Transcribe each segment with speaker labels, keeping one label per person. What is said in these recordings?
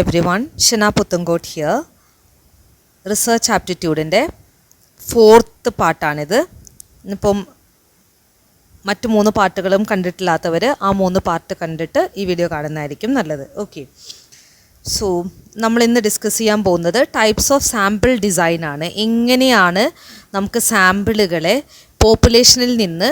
Speaker 1: everyone, Shana Puthangot here. Research aptitude-ന്റെ 4th പാർട്ടാണിത്. ഇപ്പം മറ്റു 3 പാർട്ടുകളും കണ്ടിട്ടില്ലാത്തവർ ആ 3 പാർട്ട് കണ്ടിട്ട് ഈ വീഡിയോ കാണുന്നതായിരിക്കും നല്ലത്. ഓക്കെ, സോ നമ്മൾ ഇന്ന് ഡിസ്കസ് ചെയ്യാൻ പോകുന്നത് ടൈപ്സ് ഓഫ് സാമ്പിൾ ഡിസൈൻ ആണ്. എങ്ങനെയാണ് നമുക്ക് സാമ്പിളുകളെ പോപ്പുലേഷനിൽ നിന്ന്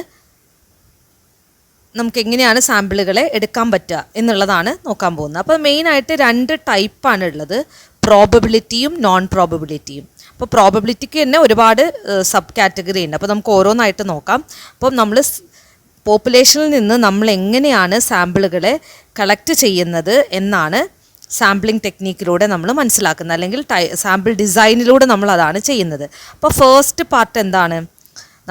Speaker 1: നമുക്ക് എങ്ങനെയാണ് സാമ്പിളുകളെ എടുക്കാൻ പറ്റുക എന്നുള്ളതാണ് നോക്കാൻ പോകുന്നത്. അപ്പോൾ മെയിനായിട്ട് 2 ടൈപ്പാണ് ഉള്ളത്, പ്രോബബിലിറ്റിയും നോൺ പ്രോബബിലിറ്റിയും. അപ്പോൾ പ്രോബബിലിറ്റിക്ക് തന്നെ ഒരുപാട് സബ് കാറ്റഗറി ഉണ്ട്. അപ്പോൾ നമുക്ക് ഓരോന്നായിട്ട് നോക്കാം. അപ്പം നമ്മൾ പോപ്പുലേഷനിൽ നിന്ന് നമ്മൾ എങ്ങനെയാണ് സാമ്പിളുകളെ കളക്ട് ചെയ്യുന്നത് എന്നാണ് സാമ്പിളിംഗ് ടെക്നീക്കിലൂടെ നമ്മൾ മനസ്സിലാക്കുന്നത്, അല്ലെങ്കിൽ സാമ്പിൾ ഡിസൈനിലൂടെ നമ്മൾ അതാണ് ചെയ്യുന്നത്. അപ്പോൾ ഫസ്റ്റ് പാർട്ട് എന്താണ്?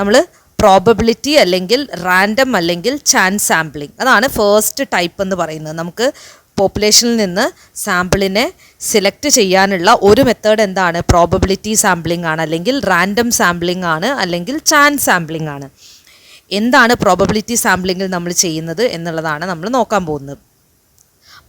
Speaker 1: നമ്മൾ പ്രോബബിലിറ്റി അല്ലെങ്കിൽ റാൻഡം അല്ലെങ്കിൽ ചാൻസ് സാമ്പിളിംഗ്, അതാണ് ഫസ്റ്റ് ടൈപ്പ് എന്ന് പറയുന്നത്. നമുക്ക് പോപ്പുലേഷനിൽ നിന്ന് സാമ്പിളിനെ സെലക്ട് ചെയ്യാനുള്ള ഒരു മെത്തേഡ് എന്താണ്? പ്രോബബിലിറ്റി സാമ്പിളിംഗ് ആണ്, അല്ലെങ്കിൽ റാൻഡം സാമ്പിളിംഗ് ആണ്, അല്ലെങ്കിൽ ചാൻസ് സാമ്പിളിംഗ് ആണ്. എന്താണ് പ്രോബബിലിറ്റി സാമ്പിളിംഗിൽ നമ്മൾ ചെയ്യുന്നത് എന്നുള്ളതാണ് നമ്മൾ നോക്കാൻ പോകുന്നത്.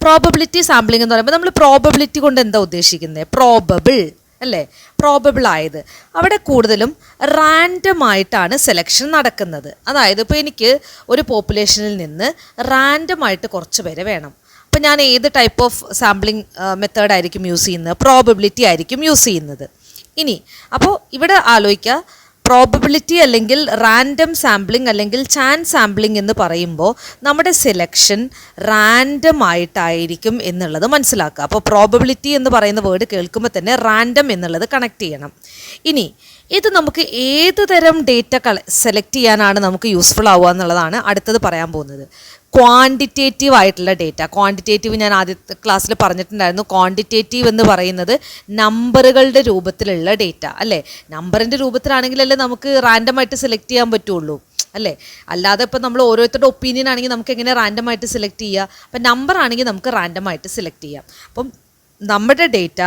Speaker 1: പ്രോബബിലിറ്റി സാമ്പിളിംഗ് എന്ന് പറയുമ്പോൾ നമ്മൾ പ്രോബബിലിറ്റി കൊണ്ട് എന്താ ഉദ്ദേശിക്കുന്നത്? പ്രോബബിൾ അല്ലേ, പ്രോബബിൾ ആയത്. അവിടെ കൂടുതലും റാൻഡമായിട്ടാണ് സെലക്ഷൻ നടക്കുന്നത്. അതായത് ഇപ്പോൾ എനിക്ക് ഒരു പോപ്പുലേഷനിൽ നിന്ന് റാൻഡമായിട്ട് കുറച്ച് പേരെ വേണം. അപ്പോൾ ഞാൻ ഏത് ടൈപ്പ് ഓഫ് സാമ്പിളിംഗ് മെത്തേഡായിരിക്കും യൂസ് ചെയ്യുന്നത്? പ്രോബബിലിറ്റി ആയിരിക്കും യൂസ് ചെയ്യുന്നത്. ഇനി അപ്പോൾ ഇവിടെ ആലോചിക്കുക, പ്രോബബിലിറ്റി അല്ലെങ്കിൽ റാൻഡം സാമ്പിളിംഗ് അല്ലെങ്കിൽ ചാൻസ് സാമ്പിളിംഗ് എന്ന് പറയുമ്പോൾ നമ്മുടെ സെലക്ഷൻ റാൻഡം ആയിട്ടായിരിക്കും എന്നുള്ളത് മനസ്സിലാക്കുക. അപ്പോൾ പ്രോബബിലിറ്റി എന്ന് പറയുന്ന വേർഡ് കേൾക്കുമ്പോൾ തന്നെ റാൻഡം എന്നുള്ളത് കണക്ട് ചെയ്യണം. ഇനി ഇത് നമുക്ക് ഏത് തരം ഡേറ്റ സെലക്ട് ചെയ്യാനാണ് നമുക്ക് യൂസ്ഫുൾ ആവുക എന്നുള്ളതാണ് അടുത്തത് പറയാൻ പോകുന്നത്. ക്വാണ്ടിറ്റേറ്റീവ് ആയിട്ടുള്ള ഡേറ്റ. ക്വാണ്ടിറ്റേറ്റീവ് ഞാൻ ആദ്യത്തെ ക്ലാസ്സിൽ പറഞ്ഞിട്ടുണ്ടായിരുന്നു. ക്വാണ്ടിറ്റേറ്റീവ് എന്ന് പറയുന്നത് നമ്പറുകളുടെ രൂപത്തിലുള്ള ഡേറ്റ അല്ലേ. നമ്പറിൻ്റെ രൂപത്തിലാണെങ്കിലല്ലേ നമുക്ക് റാൻഡമായിട്ട് സെലക്ട് ചെയ്യാൻ പറ്റുള്ളൂ അല്ലേ. അല്ലാതെ ഇപ്പം നമ്മൾ ഓരോരുത്തരുടെ ഒപ്പീനിയൻ ആണെങ്കിൽ നമുക്ക് എങ്ങനെ റാൻഡമായിട്ട് സെലക്ട് ചെയ്യുക? അപ്പം നമ്പർ ആണെങ്കിൽ നമുക്ക് റാൻഡമായിട്ട് സെലക്ട് ചെയ്യാം. അപ്പം നമ്മുടെ ഡേറ്റ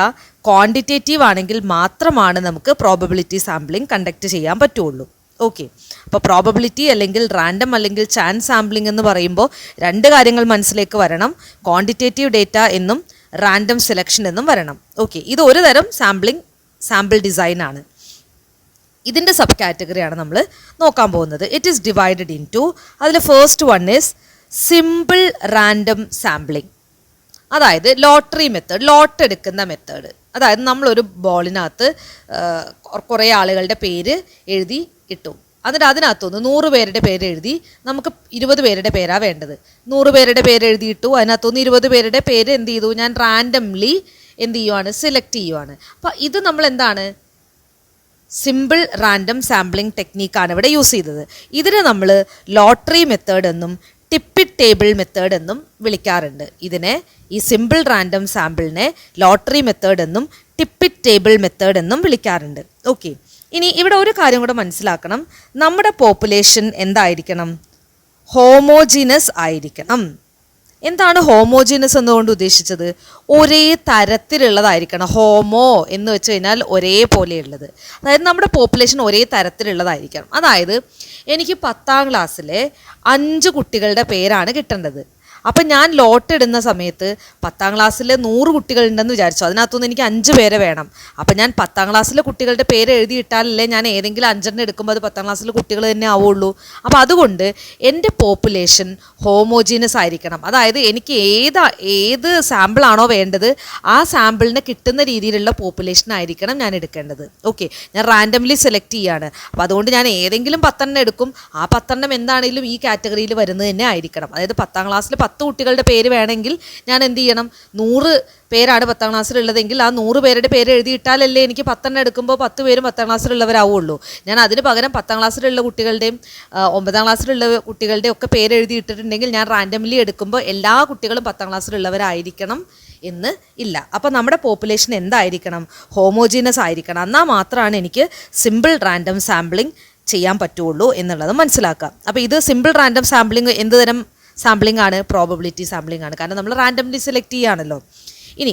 Speaker 1: ക്വാണ്ടിറ്റേറ്റീവ് ആണെങ്കിൽ മാത്രമാണ് നമുക്ക് പ്രോബബിലിറ്റി സാമ്പിളിംഗ് കണ്ടക്ട് ചെയ്യാൻ പറ്റുള്ളൂ. ഓക്കെ, അപ്പോൾ പ്രോബബിലിറ്റി അല്ലെങ്കിൽ റാൻഡം അല്ലെങ്കിൽ ചാൻസ് സാമ്പിളിംഗ് എന്ന് പറയുമ്പോൾ 2 കാര്യങ്ങൾ മനസ്സിലേക്ക് വരണം. ക്വാണ്ടിറ്റേറ്റീവ് ഡേറ്റ എന്നും റാൻഡം സെലക്ഷൻ എന്നും വരണം. ഓക്കെ, ഇത് ഒരു തരം സാമ്പിൾ ഡിസൈൻ ആണ്. ഇതിൻ്റെ സബ് കാറ്റഗറിയാണ് നമ്മൾ നോക്കാൻ പോകുന്നത്. It is divided in two, അതിൽ first one is simple random sampling. അതായത് ലോട്ടറി മെത്തേഡ്, ലോട്ട് എടുക്കുന്ന മെത്തേഡ്. അതായത് നമ്മളൊരു ബോളിനകത്ത് കുറേ ആളുകളുടെ പേര് എഴുതി ഇട്ടു. എന്നിട്ട് അതിനകത്തുനിന്ന് 100 പേരുടെ പേര് എഴുതി, നമുക്ക് 20 പേരുടെ പേരാണ് വേണ്ടത്. 100 പേരുടെ പേര് എഴുതിയിട്ടു, അതിനകത്തുനിന്ന് 20 പേരുടെ പേര് എന്ത് ചെയ്തു? ഞാൻ റാൻഡംലി എന്ത് ചെയ്യുവാണ്? സെലക്ട് ചെയ്യുവാണ്. അപ്പോൾ ഇത് നമ്മൾ എന്താണ്? സിമ്പിൾ റാൻഡം സാമ്പിളിംഗ് ടെക്നീക്കാണ് ഇവിടെ യൂസ് ചെയ്തത്. ഇതിന് നമ്മൾ ലോട്ടറി മെത്തേഡ് എന്നും ടിപ്പിറ്റ് ടേബിൾ മെത്തേഡ് എന്നും വിളിക്കാറുണ്ട്. ഇതിനെ, ഈ സിമ്പിൾ റാൻഡം സാമ്പിളിനെ ലോട്ടറി മെത്തേഡ് എന്നും ടിപ്പിറ്റ് ടേബിൾ മെത്തേഡ് എന്നും വിളിക്കാറുണ്ട്. ഓക്കെ, ഇനി ഇവിടെ ഒരു കാര്യം കൂടെ മനസ്സിലാക്കണം. നമ്മുടെ പോപ്പുലേഷൻ എന്തായിരിക്കണം? ഹോമോജീനസ് ആയിരിക്കണം. എന്താണ് ഹോമോജീനസ് എന്നുകൊണ്ട് ഉദ്ദേശിച്ചത്? ഒരേ തരത്തിലുള്ളതായിരിക്കണം. ഹോമോ എന്ന് വെച്ച് കഴിഞ്ഞാൽ ഒരേപോലെയുള്ളത്. അതായത് നമ്മുടെ പോപ്പുലേഷൻ ഒരേ തരത്തിലുള്ളതായിരിക്കണം. അതായത് എനിക്ക് 10ാം ക്ലാസ്സിലെ 5 കുട്ടികളുടെ പേരാണ് കിട്ടേണ്ടത്. അപ്പം ഞാൻ ലോട്ട് ഇടുന്ന സമയത്ത് 10ാം ക്ലാസ്സിൽ 100 കുട്ടികളുണ്ടെന്ന് വിചാരിച്ചു, അതിനകത്തുനിന്ന് എനിക്ക് 5 പേരെ വേണം. അപ്പം ഞാൻ 10ാം ക്ലാസ്സിലെ കുട്ടികളുടെ പേര് എഴുതിയിട്ടാലല്ലേ ഞാൻ ഏതെങ്കിലും 5 എടുക്കുമ്പോൾ അത് 10ാം ക്ലാസ്സിലെ കുട്ടികൾ തന്നെ ആവുള്ളൂ. അപ്പോൾ അതുകൊണ്ട് എൻ്റെ പോപ്പുലേഷൻ ഹോമോജീനസ് ആയിരിക്കണം. അതായത് എനിക്ക് ഏത് സാമ്പിളാണോ വേണ്ടത് ആ സാമ്പിളിന് കിട്ടുന്ന രീതിയിലുള്ള പോപ്പുലേഷൻ ആയിരിക്കണം ഞാൻ എടുക്കേണ്ടത്. ഓക്കെ, ഞാൻ റാൻഡംലി സെലക്ട് ചെയ്യാണ്. അപ്പോൾ അതുകൊണ്ട് ഞാൻ ഏതെങ്കിലും 10 എടുക്കും. ആ 10 എന്താണെങ്കിലും ഈ കാറ്റഗറിയിൽ വരുന്നത് തന്നെ ആയിരിക്കണം. അതായത് 10ാം ക്ലാസ്സിൽ 10 കുട്ടികളുടെ പേര് വേണമെങ്കിൽ ഞാൻ എന്ത് ചെയ്യണം? 100 പേരാണ് 10ാം ക്ലാസ്സിലുള്ളതെങ്കിൽ ആ 100 പേരുടെ പേര് എഴുതിയിട്ടാലല്ലേ എനിക്ക് 10 എടുക്കുമ്പോൾ 10 പേരും 10ാം ക്ലാസ്സിലുള്ളവരാവുള്ളൂ. ഞാൻ അതിന് പകരം 10ാം ക്ലാസ്സിലുള്ള കുട്ടികളുടെയും 9ാം ക്ലാസ്സിലുള്ള കുട്ടികളുടെയും ഒക്കെ പേര് എഴുതിയിട്ടിട്ടുണ്ടെങ്കിൽ ഞാൻ റാൻഡംലി എടുക്കുമ്പോൾ എല്ലാ കുട്ടികളും 10ാം ക്ലാസ്സിലുള്ളവരായിരിക്കണം എന്ന് ഇല്ല. അപ്പോൾ നമ്മുടെ പോപ്പുലേഷൻ എന്തായിരിക്കണം? ഹോമോജീനസ് ആയിരിക്കണം. എന്നാൽ മാത്രമാണ് എനിക്ക് സിമ്പിൾ റാൻഡം സാമ്പിളിംഗ് ചെയ്യാൻ പറ്റുള്ളൂ എന്നുള്ളത് മനസ്സിലാക്കാം. അപ്പോൾ ഇത് സിമ്പിൾ റാൻഡം സാമ്പിളിംഗ് എന്ത് തരം സാമ്പിളിംഗ് ആണ്? പ്രോബബിലിറ്റി സാമ്പിളിംഗ് ആണ്. കാരണം നമ്മൾ റാൻഡംലി സെലക്ട് ചെയ്യുകയാണല്ലോ. ഇനി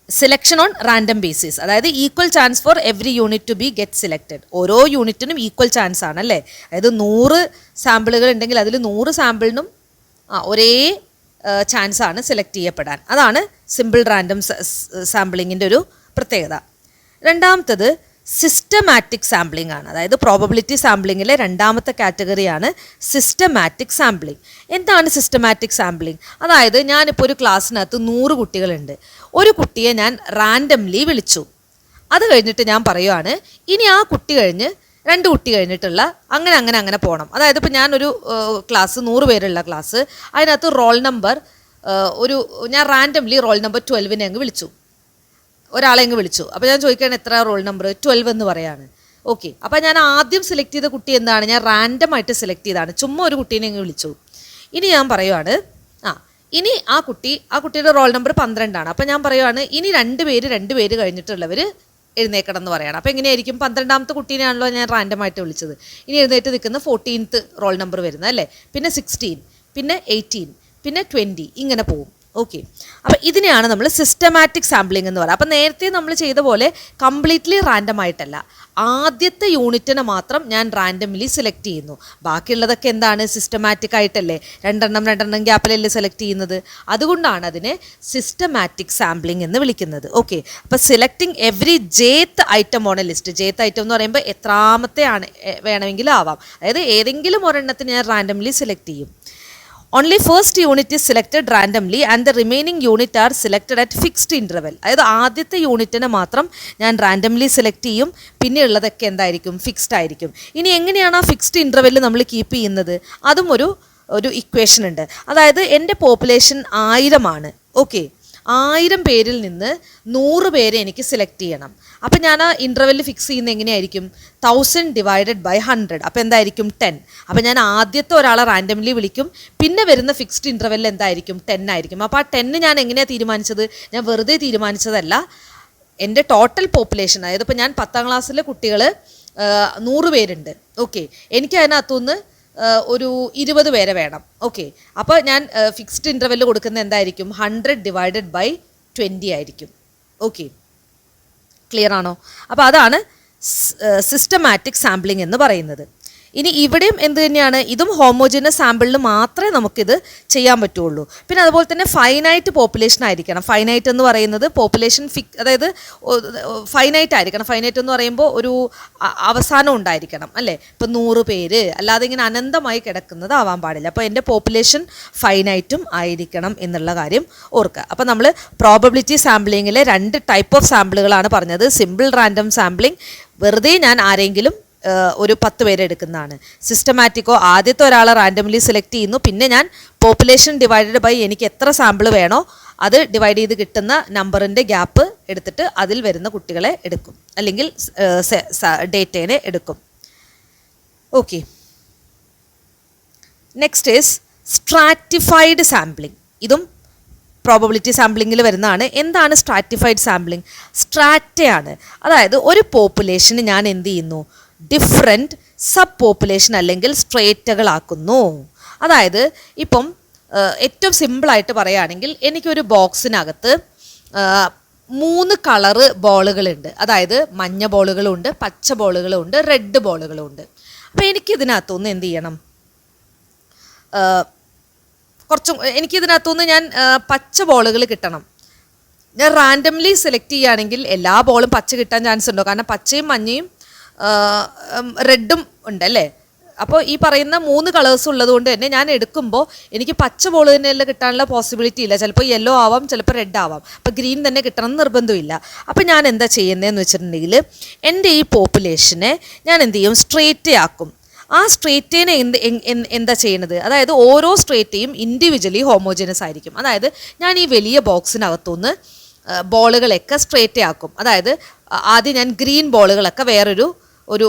Speaker 1: സെലക്ഷൻ ഓൺ റാൻഡം ബേസിസ്, അതായത് equal chance for every unit to be get selected. ഓരോ യൂണിറ്റിനും ഈക്വൽ ചാൻസ് ആണ് അല്ലേ. അതായത് 100 സാമ്പിളുകൾ ഉണ്ടെങ്കിൽ അതിൽ 100 സാമ്പിളിനും ഒരേ ചാൻസ് ആണ് സെലക്ട് ചെയ്യപ്പെടാൻ. അതാണ് സിമ്പിൾ റാൻഡം സാമ്പിളിങ്ങിൻ്റെ ഒരു പ്രത്യേകത. രണ്ടാമത്തത് സിസ്റ്റമാറ്റിക് സാമ്പിളിംഗ് ആണ്. അതായത് പ്രോബബിലിറ്റി സാമ്പിളിങ്ങിലെ രണ്ടാമത്തെ കാറ്റഗറിയാണ് സിസ്റ്റമാറ്റിക് സാമ്പിളിംഗ്. എന്താണ് സിസ്റ്റമാറ്റിക് സാമ്പിളിംഗ്? അതായത് ഞാനിപ്പോൾ ഒരു ക്ലാസ്സിനകത്ത് 100 കുട്ടികളുണ്ട്. ഒരു കുട്ടിയെ ഞാൻ റാൻഡംലി വിളിച്ചു. അത് കഴിഞ്ഞിട്ട് ഞാൻ പറയുവാണ് ഇനി ആ കുട്ടി കഴിഞ്ഞ് 2 കുട്ടി കഴിഞ്ഞിട്ടുള്ള അങ്ങനെ പോകണം. അതായത് ഇപ്പോൾ ഞാനൊരു ക്ലാസ് 100 പേരുള്ള ക്ലാസ്, അതിനകത്ത് റോൾ നമ്പർ ഞാൻ റാൻഡംലി റോൾ നമ്പർ 12 അങ്ങ് വിളിച്ചു, ഒരാളെ അങ്ങ് വിളിച്ചു. അപ്പോൾ ഞാൻ ചോദിക്കുകയാണ് എത്ര റോൾ നമ്പർ? 12 എന്ന് പറയാണ്. ഓക്കെ, അപ്പോൾ ഞാൻ ആദ്യം സെലക്ട് ചെയ്ത കുട്ടി എന്താണ്? ഞാൻ റാൻഡമായിട്ട് സെലക്ട് ചെയ്താണ്, ചുമ്മാ ഒരു കുട്ടീനെ അങ്ങ് വിളിച്ചു. ഇനി ഞാൻ പറയുവാണ് ഇനി ആ കുട്ടിയുടെ റോൾ നമ്പർ 12 ആണ്. അപ്പോൾ ഞാൻ പറയുവാണ് ഇനി 2 പേര് കഴിഞ്ഞിട്ടുള്ളവർ എഴുന്നേക്കണം എന്ന് പറയണം. അപ്പോൾ എങ്ങനെയായിരിക്കും? 12ാമത്തെ കുട്ടീനെയാണല്ലോ ഞാൻ റാൻഡമായിട്ട് വിളിച്ചത്. ഇനി എഴുന്നേറ്റ് നിൽക്കുന്ന 14th റോൾ നമ്പർ വരുന്നത് അല്ലേ, പിന്നെ 16, പിന്നെ 18, പിന്നെ 20, ഇങ്ങനെ പോവും. ഓക്കെ, അപ്പോൾ ഇതിനെയാണ് നമ്മൾ സിസ്റ്റമാറ്റിക് സാമ്പിളിംഗ് എന്ന് പറയുക. അപ്പോൾ നേരത്തെ നമ്മൾ ചെയ്ത പോലെ കംപ്ലീറ്റ്ലി റാൻഡം ആയിട്ടല്ല, ആദ്യത്തെ യൂണിറ്റിനെ മാത്രം ഞാൻ റാൻഡംലി സെലക്ട് ചെയ്യുന്നു. ബാക്കിയുള്ളതൊക്കെ എന്താണ്? സിസ്റ്റമാറ്റിക് ആയിട്ടല്ലേ, രണ്ടെണ്ണം ഗ്യാപ്പിലല്ലേ സെലക്ട് ചെയ്യുന്നത്. അതുകൊണ്ടാണ് അതിനെ സിസ്റ്റമാറ്റിക് സാമ്പിളിംഗ് എന്ന് വിളിക്കുന്നത്. ഓക്കെ, അപ്പോൾ selecting every jth item on A list. Jth item എന്ന് പറയുമ്പോൾ എത്രാമത്തെ ആണ് വേണമെങ്കിലും ആവാം. അതായത് ഏതെങ്കിലും ഒരെണ്ണത്തിന് ഞാൻ റാൻഡംലി സെലക്ട് ചെയ്യും. Only first unit is selected randomly and the remaining unit are selected at fixed interval. അതായത് ആദ്യത്തെ യൂണിറ്റിനെ മാത്രം ഞാൻ റാൻഡംലി സെലക്ട് ചെയ്യും, പിന്നെ ഉള്ളതൊക്കെ എന്തായിരിക്കും? ഫിക്സ്ഡ് ആയിരിക്കും. ഇനി എങ്ങനെയാണ് ആ ഫിക്സ്ഡ് ഇൻ്റർവെല്ലിൽ നമ്മൾ കീപ്പ് ചെയ്യുന്നത്? അതും ഒരു ഇക്വേഷൻ ഉണ്ട്. അതായത് എൻ്റെ പോപ്പുലേഷൻ 1000 ആണ്. ഓക്കെ, 1000 പേരിൽ നിന്ന് 100 പേരെ എനിക്ക് സെലക്ട് ചെയ്യണം. അപ്പോൾ ഞാൻ ആ ഇൻ്റർവെല്ല് ഫിക്സ് ചെയ്യുന്നത് എങ്ങനെയായിരിക്കും? 1000 ഡിവൈഡഡ് ബൈ 100. അപ്പോൾ എന്തായിരിക്കും? 10. അപ്പോൾ ഞാൻ ആദ്യത്തെ ഒരാളെ റാൻഡംലി വിളിക്കും, പിന്നെ വരുന്ന ഫിക്സ്ഡ് ഇൻ്റർവെല്ല് എന്തായിരിക്കും? 10 ആയിരിക്കും. അപ്പോൾ ആ 10 ഞാൻ എങ്ങനെയാണ് തീരുമാനിച്ചത്? ഞാൻ വെറുതെ തീരുമാനിച്ചതല്ല, എൻ്റെ ടോട്ടൽ പോപ്പുലേഷൻ. അതായത് ഇപ്പോൾ ഞാൻ 10ാം ക്ലാസ്സിലെ കുട്ടികൾ 100 പേരുണ്ട്. ഓക്കെ, എനിക്ക് അതിനകത്തുനിന്ന് ഒരു 20 പേരെ വേണം. ഓക്കെ, അപ്പോൾ ഞാൻ ഫിക്സ്ഡ് ഇൻ്റർവെല്ല് കൊടുക്കുന്നത് എന്തായിരിക്കും? 100 ഡിവൈഡഡ് ബൈ 20 ആയിരിക്കും. ഓക്കെ, ക്ലിയർ ആണോ? അപ്പോൾ അതാണ് സിസ്റ്റമാറ്റിക് സാമ്പിളിംഗ് എന്ന് പറയുന്നത്. ഇനി ഇവിടെയും എന്ത് തന്നെയാണ്? ഇതും ഹോമോജിനസ് സാമ്പിളിൽ മാത്രമേ നമുക്കിത് ചെയ്യാൻ പറ്റുള്ളൂ. പിന്നെ അതുപോലെ തന്നെ ഫൈനൈറ്റ് പോപ്പുലേഷൻ ആയിരിക്കണം. ഫൈനൈറ്റ് എന്ന് പറയുന്നത് പോപ്പുലേഷൻ അതായത് ഫൈനൈറ്റ് ആയിരിക്കണം. ഫൈനൈറ്റ് എന്ന് പറയുമ്പോൾ ഒരു അവസാനം ഉണ്ടായിരിക്കണം അല്ലേ. ഇപ്പം 100 പേര് അല്ലാതെ ഇങ്ങനെ അനന്തമായി കിടക്കുന്നത് ആവാൻ പാടില്ല. അപ്പോൾ എൻ്റെ പോപ്പുലേഷൻ ഫൈനൈറ്റും ആയിരിക്കണം എന്നുള്ള കാര്യം ഓർക്കുക. അപ്പോൾ നമ്മൾ പ്രോബബിലിറ്റി സാമ്പിളിങ്ങിലെ 2 ടൈപ്പ് ഓഫ് സാമ്പിളുകളാണ് പറഞ്ഞത്. സിമ്പിൾ റാൻഡം സാമ്പിളിംഗ്, വെറുതെ ഞാൻ ആരെങ്കിലും ഒരു 10 പേരെ എടുക്കുന്നതാണ്. സിസ്റ്റമാറ്റിക്കോ ആദ്യത്തെ ഒരാളെ റാൻഡംലി സെലക്ട് ചെയ്യുന്നു, പിന്നെ ഞാൻ പോപ്പുലേഷൻ ഡിവൈഡഡ് ബൈ എനിക്ക് എത്ര സാമ്പിൾ വേണോ അത് ഡിവൈഡ് ചെയ്ത് കിട്ടുന്ന നമ്പറിൻ്റെ ഗ്യാപ്പ് എടുത്തിട്ട് അതിൽ വരുന്ന കുട്ടികളെ എടുക്കും, അല്ലെങ്കിൽ ഡേറ്റേനെ എടുക്കും. Okay, next is stratified sampling. ഇതും പ്രോബബിലിറ്റി സാമ്പിളിങ്ങിൽ വരുന്നതാണ്. എന്താണ് സ്ട്രാറ്റിഫൈഡ് സാമ്പിളിംഗ്? സ്ട്രാറ്റയാണ്. അതായത് ഒരു പോപ്പുലേഷന് ഞാൻ എന്ത് ചെയ്യുന്നു? ഡിഫറെൻറ്റ് സബ് പോപ്പുലേഷൻ അല്ലെങ്കിൽ സ്ട്രേറ്റുകളാക്കുന്നു. അതായത് ഇപ്പം ഏറ്റവും സിമ്പിളായിട്ട് പറയുകയാണെങ്കിൽ എനിക്കൊരു ബോക്സിനകത്ത് 3 കളറ് ബോളുകളുണ്ട്. അതായത് മഞ്ഞ ബോളുകളുണ്ട്, പച്ച ബോളുകളുണ്ട്, റെഡ് ബോളുകളുണ്ട്. അപ്പോൾ എനിക്കിതിനകത്തുനിന്ന് എന്ത് ചെയ്യണം? എനിക്കിതിനകത്തുനിന്ന് ഞാൻ പച്ച ബോളുകൾ കിട്ടണം. ഞാൻ റാൻഡംലി സെലക്ട് ചെയ്യുകയാണെങ്കിൽ എല്ലാ ബോളും പച്ച കിട്ടാൻ ചാൻസ് ഉണ്ടോ? കാരണം പച്ചയും മഞ്ഞയും റെഡും ഉണ്ടല്ലേ. അപ്പോൾ ഈ പറയുന്ന 3 കളേഴ്സ് ഉള്ളത് കൊണ്ട് തന്നെ ഞാൻ എടുക്കുമ്പോൾ എനിക്ക് പച്ച ബോൾ തന്നെയല്ല കിട്ടാനുള്ള പോസിബിലിറ്റി ഇല്ല. ചിലപ്പോൾ യെല്ലോ ആവാം, ചിലപ്പോൾ റെഡ് ആവാം. അപ്പോൾ ഗ്രീൻ തന്നെ കിട്ടണം എന്ന് നിർബന്ധമില്ല. അപ്പോൾ ഞാൻ എന്താ ചെയ്യുന്നതെന്ന് വെച്ചിട്ടുണ്ടെങ്കിൽ എൻ്റെ ഈ പോപ്പുലേഷനെ ഞാൻ എന്ത് ചെയ്യും? സ്ട്രേറ്റ് ആക്കും. ആ സ്ട്രേറ്റിനെ എന്താ ചെയ്യണത്? അതായത് ഓരോ സ്ട്രേറ്റയും ഇൻഡിവിജ്വലി ഹോമോജനസ് ആയിരിക്കും. അതായത് ഞാൻ ഈ വലിയ ബോക്സിനകത്തുനിന്ന് ബോളുകളൊക്കെ സ്ട്രേറ്റ് ആക്കും. അതായത് ആദ്യം ഞാൻ ഗ്രീൻ ബോളുകളൊക്കെ വേറൊരു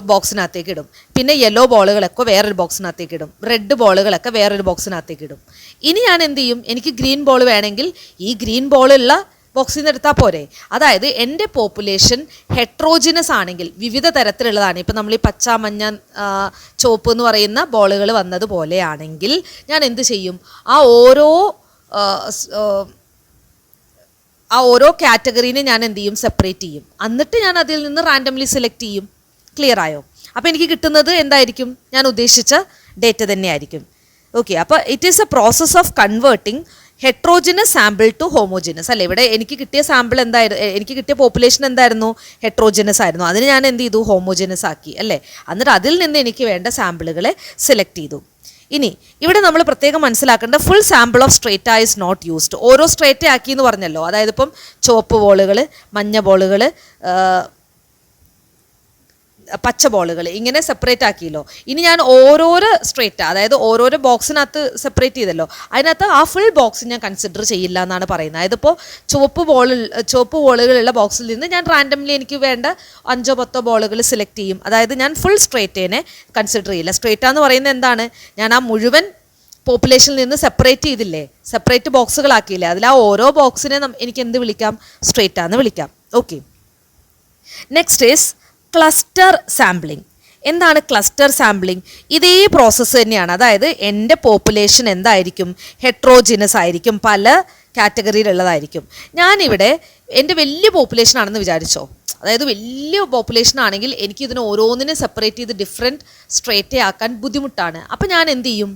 Speaker 1: ബോക്സിനകത്തേക്ക് ഇടും, പിന്നെ യെല്ലോ ബോളുകളൊക്കെ വേറൊരു ബോക്സിനകത്തേക്ക് ഇടും, റെഡ് ബോളുകളൊക്കെ വേറൊരു ബോക്സിനകത്തേക്ക് ഇടും. ഇനി ഞാൻ എന്ത് ചെയ്യും? എനിക്ക് ഗ്രീൻ ബോൾ വേണമെങ്കിൽ ഈ ഗ്രീൻ ബോളുള്ള ബോക്സിൽ നിന്ന് എടുത്താൽ പോരെ. അതായത് എൻ്റെ പോപ്പുലേഷൻ ഹെട്രോജിനസ് ആണെങ്കിൽ, വിവിധ തരത്തിലുള്ളതാണ്. ഇപ്പം നമ്മൾ ഈ പച്ച, മഞ്ഞ, ചുവപ്പ് എന്ന് പറയുന്ന ബോളുകൾ വന്നതുപോലെയാണെങ്കിൽ ഞാൻ എന്ത് ചെയ്യും? ആ ഓരോ കാറ്റഗറീനെ ഞാൻ എന്ത് ചെയ്യും? സെപ്പറേറ്റ് ചെയ്യും. എന്നിട്ട് ഞാൻ അതിൽ നിന്ന് റാൻഡംലി സെലക്ട് ചെയ്യും. ക്ലിയർ ആയോ? അപ്പോൾ എനിക്ക് കിട്ടുന്നത് എന്തായിരിക്കും? ഞാൻ ഉദ്ദേശിച്ച ഡേറ്റ തന്നെയായിരിക്കും. ഓക്കെ, അപ്പോൾ it is a process of converting heterogeneous sample to homogeneous അല്ലേ. ഇവിടെ എനിക്ക് കിട്ടിയ സാമ്പിൾ എന്തായിരുന്നു, എനിക്ക് കിട്ടിയ പോപ്പുലേഷൻ എന്തായിരുന്നു, ഹെട്രോജിനസ് ആയിരുന്നു. അതിന് ഞാൻ എന്ത് ചെയ്തു, ഹോമോജിനസ് ആക്കി അല്ലേ. എന്നിട്ട് അതിൽ നിന്ന് എനിക്ക് വേണ്ട സാമ്പിളുകളെ സെലക്ട് ചെയ്തു. ഇനി ഇവിടെ നമ്മൾ പ്രത്യേകം മനസ്സിലാക്കേണ്ട full sample of strata is not used. ഓരോ സ്ട്രേറ്റ ആക്കി എന്ന് പറഞ്ഞല്ലോ, അതായത് ഇപ്പം ചുവപ്പ് ബോളുകൾ, മഞ്ഞ ബോളുകൾ, പച്ച ബോളുകൾ ഇങ്ങനെ സെപ്പറേറ്റ് ആക്കിയല്ലോ. ഇനി ഞാൻ ഓരോരോ സ്ട്രേറ്റ, അതായത് ഓരോരോ ബോക്സിനകത്ത് സെപ്പറേറ്റ് ചെയ്തല്ലോ, അതിനകത്ത് ആ ഫുൾ ബോക്സ് ഞാൻ കൺസിഡർ ചെയ്യില്ല എന്നാണ് പറയുന്നത്. അതിപ്പോൾ ചുവപ്പ് ബോളുകളുള്ള ബോക്സിൽ നിന്ന് ഞാൻ റാൻഡംലി എനിക്ക് വേണ്ട 5-10 ബോളുകൾ സെലക്ട് ചെയ്യും. അതായത് ഞാൻ ഫുൾ സ്ട്രേറ്റേനെ കൺസിഡർ ചെയ്യില്ല. സ്ട്രേറ്റ എന്ന് പറയുന്നത് എന്താണ്, ഞാൻ ആ മുഴുവൻ പോപ്പുലേഷനിൽ നിന്ന് സെപ്പറേറ്റ് ചെയ്തില്ലേ, സെപ്പറേറ്റ് ബോക്സുകളാക്കിയില്ലേ, അതിൽ ആ ഓരോ ബോക്സിനെ എനിക്ക് എന്ത് വിളിക്കാം, സ്ട്രേറ്റ എന്ന് വിളിക്കാം. Okay, next is cluster sampling. എന്താണ് ക്ലസ്റ്റർ സാമ്പിളിംഗ്? ഇതേ പ്രോസസ്സ് തന്നെയാണ്. അതായത് എൻ്റെ പോപ്പുലേഷൻ എന്തായിരിക്കും, ഹെട്രോജിനസ് ആയിരിക്കും, പല കാറ്റഗറിയിലുള്ളതായിരിക്കും. ഞാനിവിടെ എൻ്റെ വലിയ പോപ്പുലേഷൻ ആണെന്ന് വിചാരിച്ചോ, അതായത് വലിയ പോപ്പുലേഷൻ ആണെങ്കിൽ എനിക്ക് ഇതിന് ഓരോന്നിനെ സെപ്പറേറ്റ് ചെയ്ത് ഡിഫറെൻറ്റ് സ്ട്രേറ്റ് ആക്കാൻ ബുദ്ധിമുട്ടാണ്. അപ്പം ഞാൻ എന്ത് ചെയ്യും,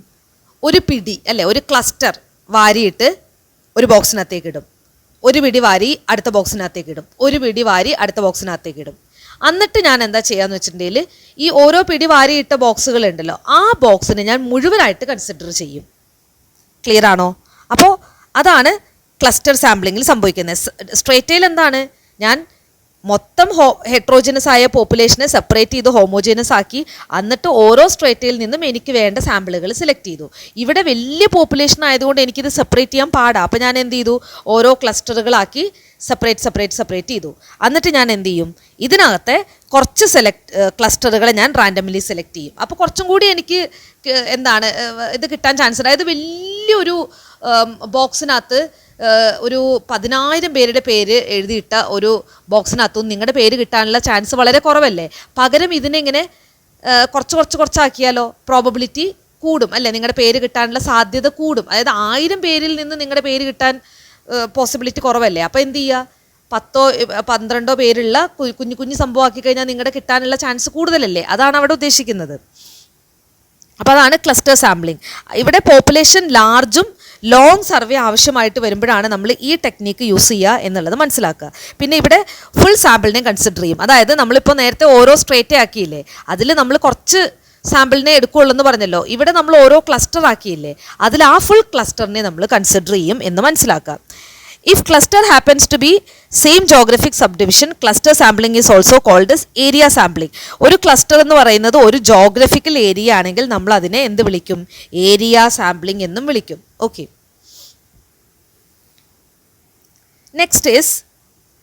Speaker 1: ഒരു പിടി അല്ലേ, ഒരു ക്ലസ്റ്റർ വാരിയിട്ട് ഒരു ബോക്സിനകത്തേക്ക് ഇടും, ഒരു പിടി വാരി അടുത്ത ബോക്സിനകത്തേക്ക് ഇടും, ഒരു പിടി വാരി അടുത്ത ബോക്സിനകത്തേക്ക് ഇടും. എന്നിട്ട് ഞാൻ എന്താ ചെയ്യാന്ന് വെച്ചിട്ടുണ്ടെങ്കിൽ ഈ ഓരോ പിടി വാരിയിട്ട ബോക്സുകൾ ഉണ്ടല്ലോ, ആ ബോക്സിനെ ഞാൻ മുഴുവനായിട്ട് കൺസിഡർ ചെയ്യും. ക്ലിയർ ആണോ? അപ്പോൾ അതാണ് ക്ലസ്റ്റർ സാമ്പിളിങ്ങിൽ സംഭവിക്കുന്നത്. സ്ട്രേറ്റയിൽ എന്താണ്, ഞാൻ മൊത്തം ഹെട്രോജിനസ് ആയ പോപ്പുലേഷനെ സെപ്പറേറ്റ് ചെയ്ത് ഹോമോജിനസ് ആക്കി, എന്നിട്ട് ഓരോ സ്ട്രേറ്റയിൽ നിന്നും എനിക്ക് വേണ്ട സാമ്പിളുകൾ സെലക്ട് ചെയ്തു. ഇവിടെ വലിയ പോപ്പുലേഷൻ ആയതുകൊണ്ട് എനിക്കിത് സെപ്പറേറ്റ് ചെയ്യാൻ പാടാം. അപ്പോൾ ഞാൻ എന്ത് ചെയ്തു, ഓരോ ക്ലസ്റ്ററുകളാക്കി സെപ്പറേറ്റ് ചെയ്തു. എന്നിട്ട് ഞാൻ എന്ത് ചെയ്യും, ഇതിനകത്തെ കുറച്ച് ക്ലസ്റ്ററുകളെ ഞാൻ റാൻഡംലി സെലക്ട് ചെയ്യും. അപ്പോൾ കുറച്ചും കൂടി എനിക്ക് എന്താണ് ഇത് കിട്ടാൻ ചാൻസ് ഉണ്ട്. അതായത് വലിയൊരു ബോക്സിനകത്ത് ഒരു 10,000 പേരുടെ പേര് എഴുതിയിട്ട ഒരു ബോക്സിനകത്തും നിങ്ങളുടെ പേര് കിട്ടാനുള്ള ചാൻസ് വളരെ കുറവല്ലേ. പകരം ഇതിനെങ്ങനെ കുറച്ചാക്കിയാലോ പ്രോബബിലിറ്റി കൂടും അല്ലേ, നിങ്ങളുടെ പേര് കിട്ടാനുള്ള സാധ്യത കൂടും. അതായത് 1000 പേരിൽ നിന്ന് നിങ്ങളുടെ പേര് കിട്ടാൻ പോസിബിലിറ്റി കുറവല്ലേ. അപ്പോൾ എന്ത് ചെയ്യുക, 10-12 പേരുള്ള കുഞ്ഞു സംഭവമാക്കി കഴിഞ്ഞാൽ നിങ്ങളുടെ കിട്ടാനുള്ള ചാൻസ് കൂടുതലല്ലേ. അതാണ് അവിടെ ഉദ്ദേശിക്കുന്നത്. അപ്പോൾ അതാണ് ക്ലസ്റ്റർ സാമ്പിളിംഗ്. ഇവിടെ പോപ്പുലേഷൻ ലാർജും ലോങ് സർവേ ആവശ്യമായിട്ട് വരുമ്പോഴാണ് നമ്മൾ ഈ ടെക്നീക്ക് യൂസ് ചെയ്യുക എന്നുള്ളത് മനസ്സിലാക്കുക. പിന്നെ ഇവിടെ ഫുൾ സാമ്പിളിനെ കൺസിഡർ ചെയ്യും. അതായത് നമ്മളിപ്പോൾ നേരത്തെ ഓരോ സ്ട്രേറ്റ് ആക്കിയില്ലേ, അതിൽ നമ്മൾ കുറച്ച് സാമ്പിളിനെ എടുക്കുകയുള്ളൂ എന്ന് പറഞ്ഞല്ലോ. ഇവിടെ നമ്മൾ ഓരോ ക്ലസ്റ്റർ ആക്കിയില്ലേ, അതിൽ ആ ഫുൾ ക്ലസ്റ്ററിനെ നമ്മൾ കൺസിഡർ ചെയ്യും എന്ന് മനസ്സിലാക്കുക. If cluster happens to be same geographic subdivision, cluster sampling is also called as area sampling. ഒരു ക്ലസ്റ്റർ എന്ന് പറയുന്നത് ഒരു ജോഗ്രഫിക്കൽ ഏരിയ ആണെങ്കിൽ നമ്മൾ അതിനെ എന്ത് വിളിക്കും, ഏരിയ സാമ്പിളിംഗ് എന്നും വിളിക്കും. ഓക്കെ, നെക്സ്റ്റ് ഈസ്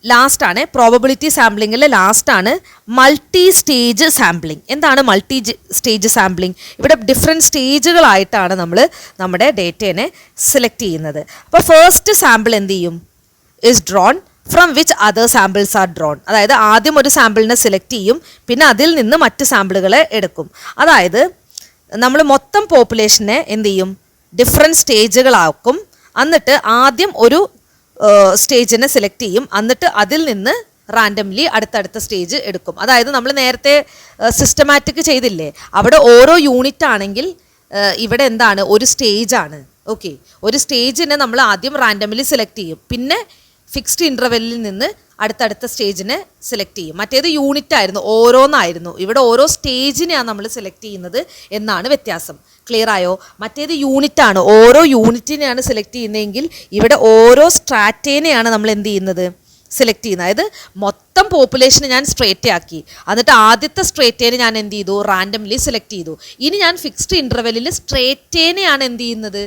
Speaker 1: ലാസ്റ്റ് ആണ് പ്രോബബിലിറ്റി സാമ്പിളിങ്ങിൽ ലാസ്റ്റ് ആണ് മൾട്ടി സ്റ്റേജ് സാമ്പിളിംഗ്. എന്താണ് മൾട്ടി സ്റ്റേജ് സാമ്പിളിംഗ്? ഇവിടെ ഡിഫറെൻറ്റ് സ്റ്റേജുകളായിട്ടാണ് നമ്മൾ നമ്മുടെ ഡേറ്റേനെ സെലക്ട് ചെയ്യുന്നത്. അപ്പോൾ ഫസ്റ്റ് സാമ്പിൾ എന്ത് ചെയ്യും, is drawn from which other samples are drawn. അതായത് ആദ്യം ഒരു സാമ്പിളിനെ സെലക്ട് ചെയ്യും, പിന്നെ അതിൽ നിന്ന് മറ്റ് സാമ്പിളുകളെ എടുക്കും. അതായത് നമ്മൾ മൊത്തം പോപ്പുലേഷനെ എന്ത് ചെയ്യും, ഡിഫറെൻറ്റ് സ്റ്റേജുകളാക്കും. എന്നിട്ട് ആദ്യം ഒരു സ്റ്റേജിനെ സെലക്ട് ചെയ്യും, എന്നിട്ട് അതിൽ നിന്ന് റാൻഡംലി അടുത്തടുത്ത സ്റ്റേജ് എടുക്കും. അതായത് നമ്മൾ നേരത്തെ സിസ്റ്റമാറ്റിക് ചെയ്തില്ലേ, അവിടെ ഓരോ യൂണിറ്റ് ആണെങ്കിൽ ഇവിടെ എന്താണ്, ഒരു സ്റ്റേജാണ്. ഓക്കെ, ഒരു സ്റ്റേജിനെ നമ്മൾ ആദ്യം റാൻഡംലി സെലക്ട് ചെയ്യും, പിന്നെ ഫിക്സ്ഡ് ഇൻ്റർവെല്ലിൽ നിന്ന് അടുത്തടുത്ത സ്റ്റേജിനെ സെലക്ട് ചെയ്യും. മറ്റേത് യൂണിറ്റ് ആയിരുന്നു, ഓരോന്നായിരുന്നു. ഇവിടെ ഓരോ സ്റ്റേജിനെയാണ് നമ്മൾ സെലക്ട് ചെയ്യുന്നത് എന്നാണ് വ്യത്യാസം. ക്ലിയർ ആയോ? മറ്റേത് യൂണിറ്റ് ആണ്, ഓരോ യൂണിറ്റിനെയാണ് സെലക്ട് ചെയ്യുന്നതെങ്കിൽ ഇവിടെ ഓരോ സ്ട്രാറ്റേനെയാണ് നമ്മൾ എന്ത് ചെയ്യുന്നത്, സെലക്ട് ചെയ്യുന്നത്. അതായത് മൊത്തം പോപ്പുലേഷനെ ഞാൻ സ്ട്രേറ്റ് ആക്കി, എന്നിട്ട് ആദ്യത്തെ സ്ട്രേറ്റേനെ ഞാൻ എന്ത് ചെയ്തു, റാൻഡംലി സെലക്ട് ചെയ്തു. ഇനി ഞാൻ ഫിക്സ്ഡ് ഇൻ്റർവെല്ലിൽ സ്ട്രേറ്റേനെയാണ് എന്ത് ചെയ്യുന്നത്,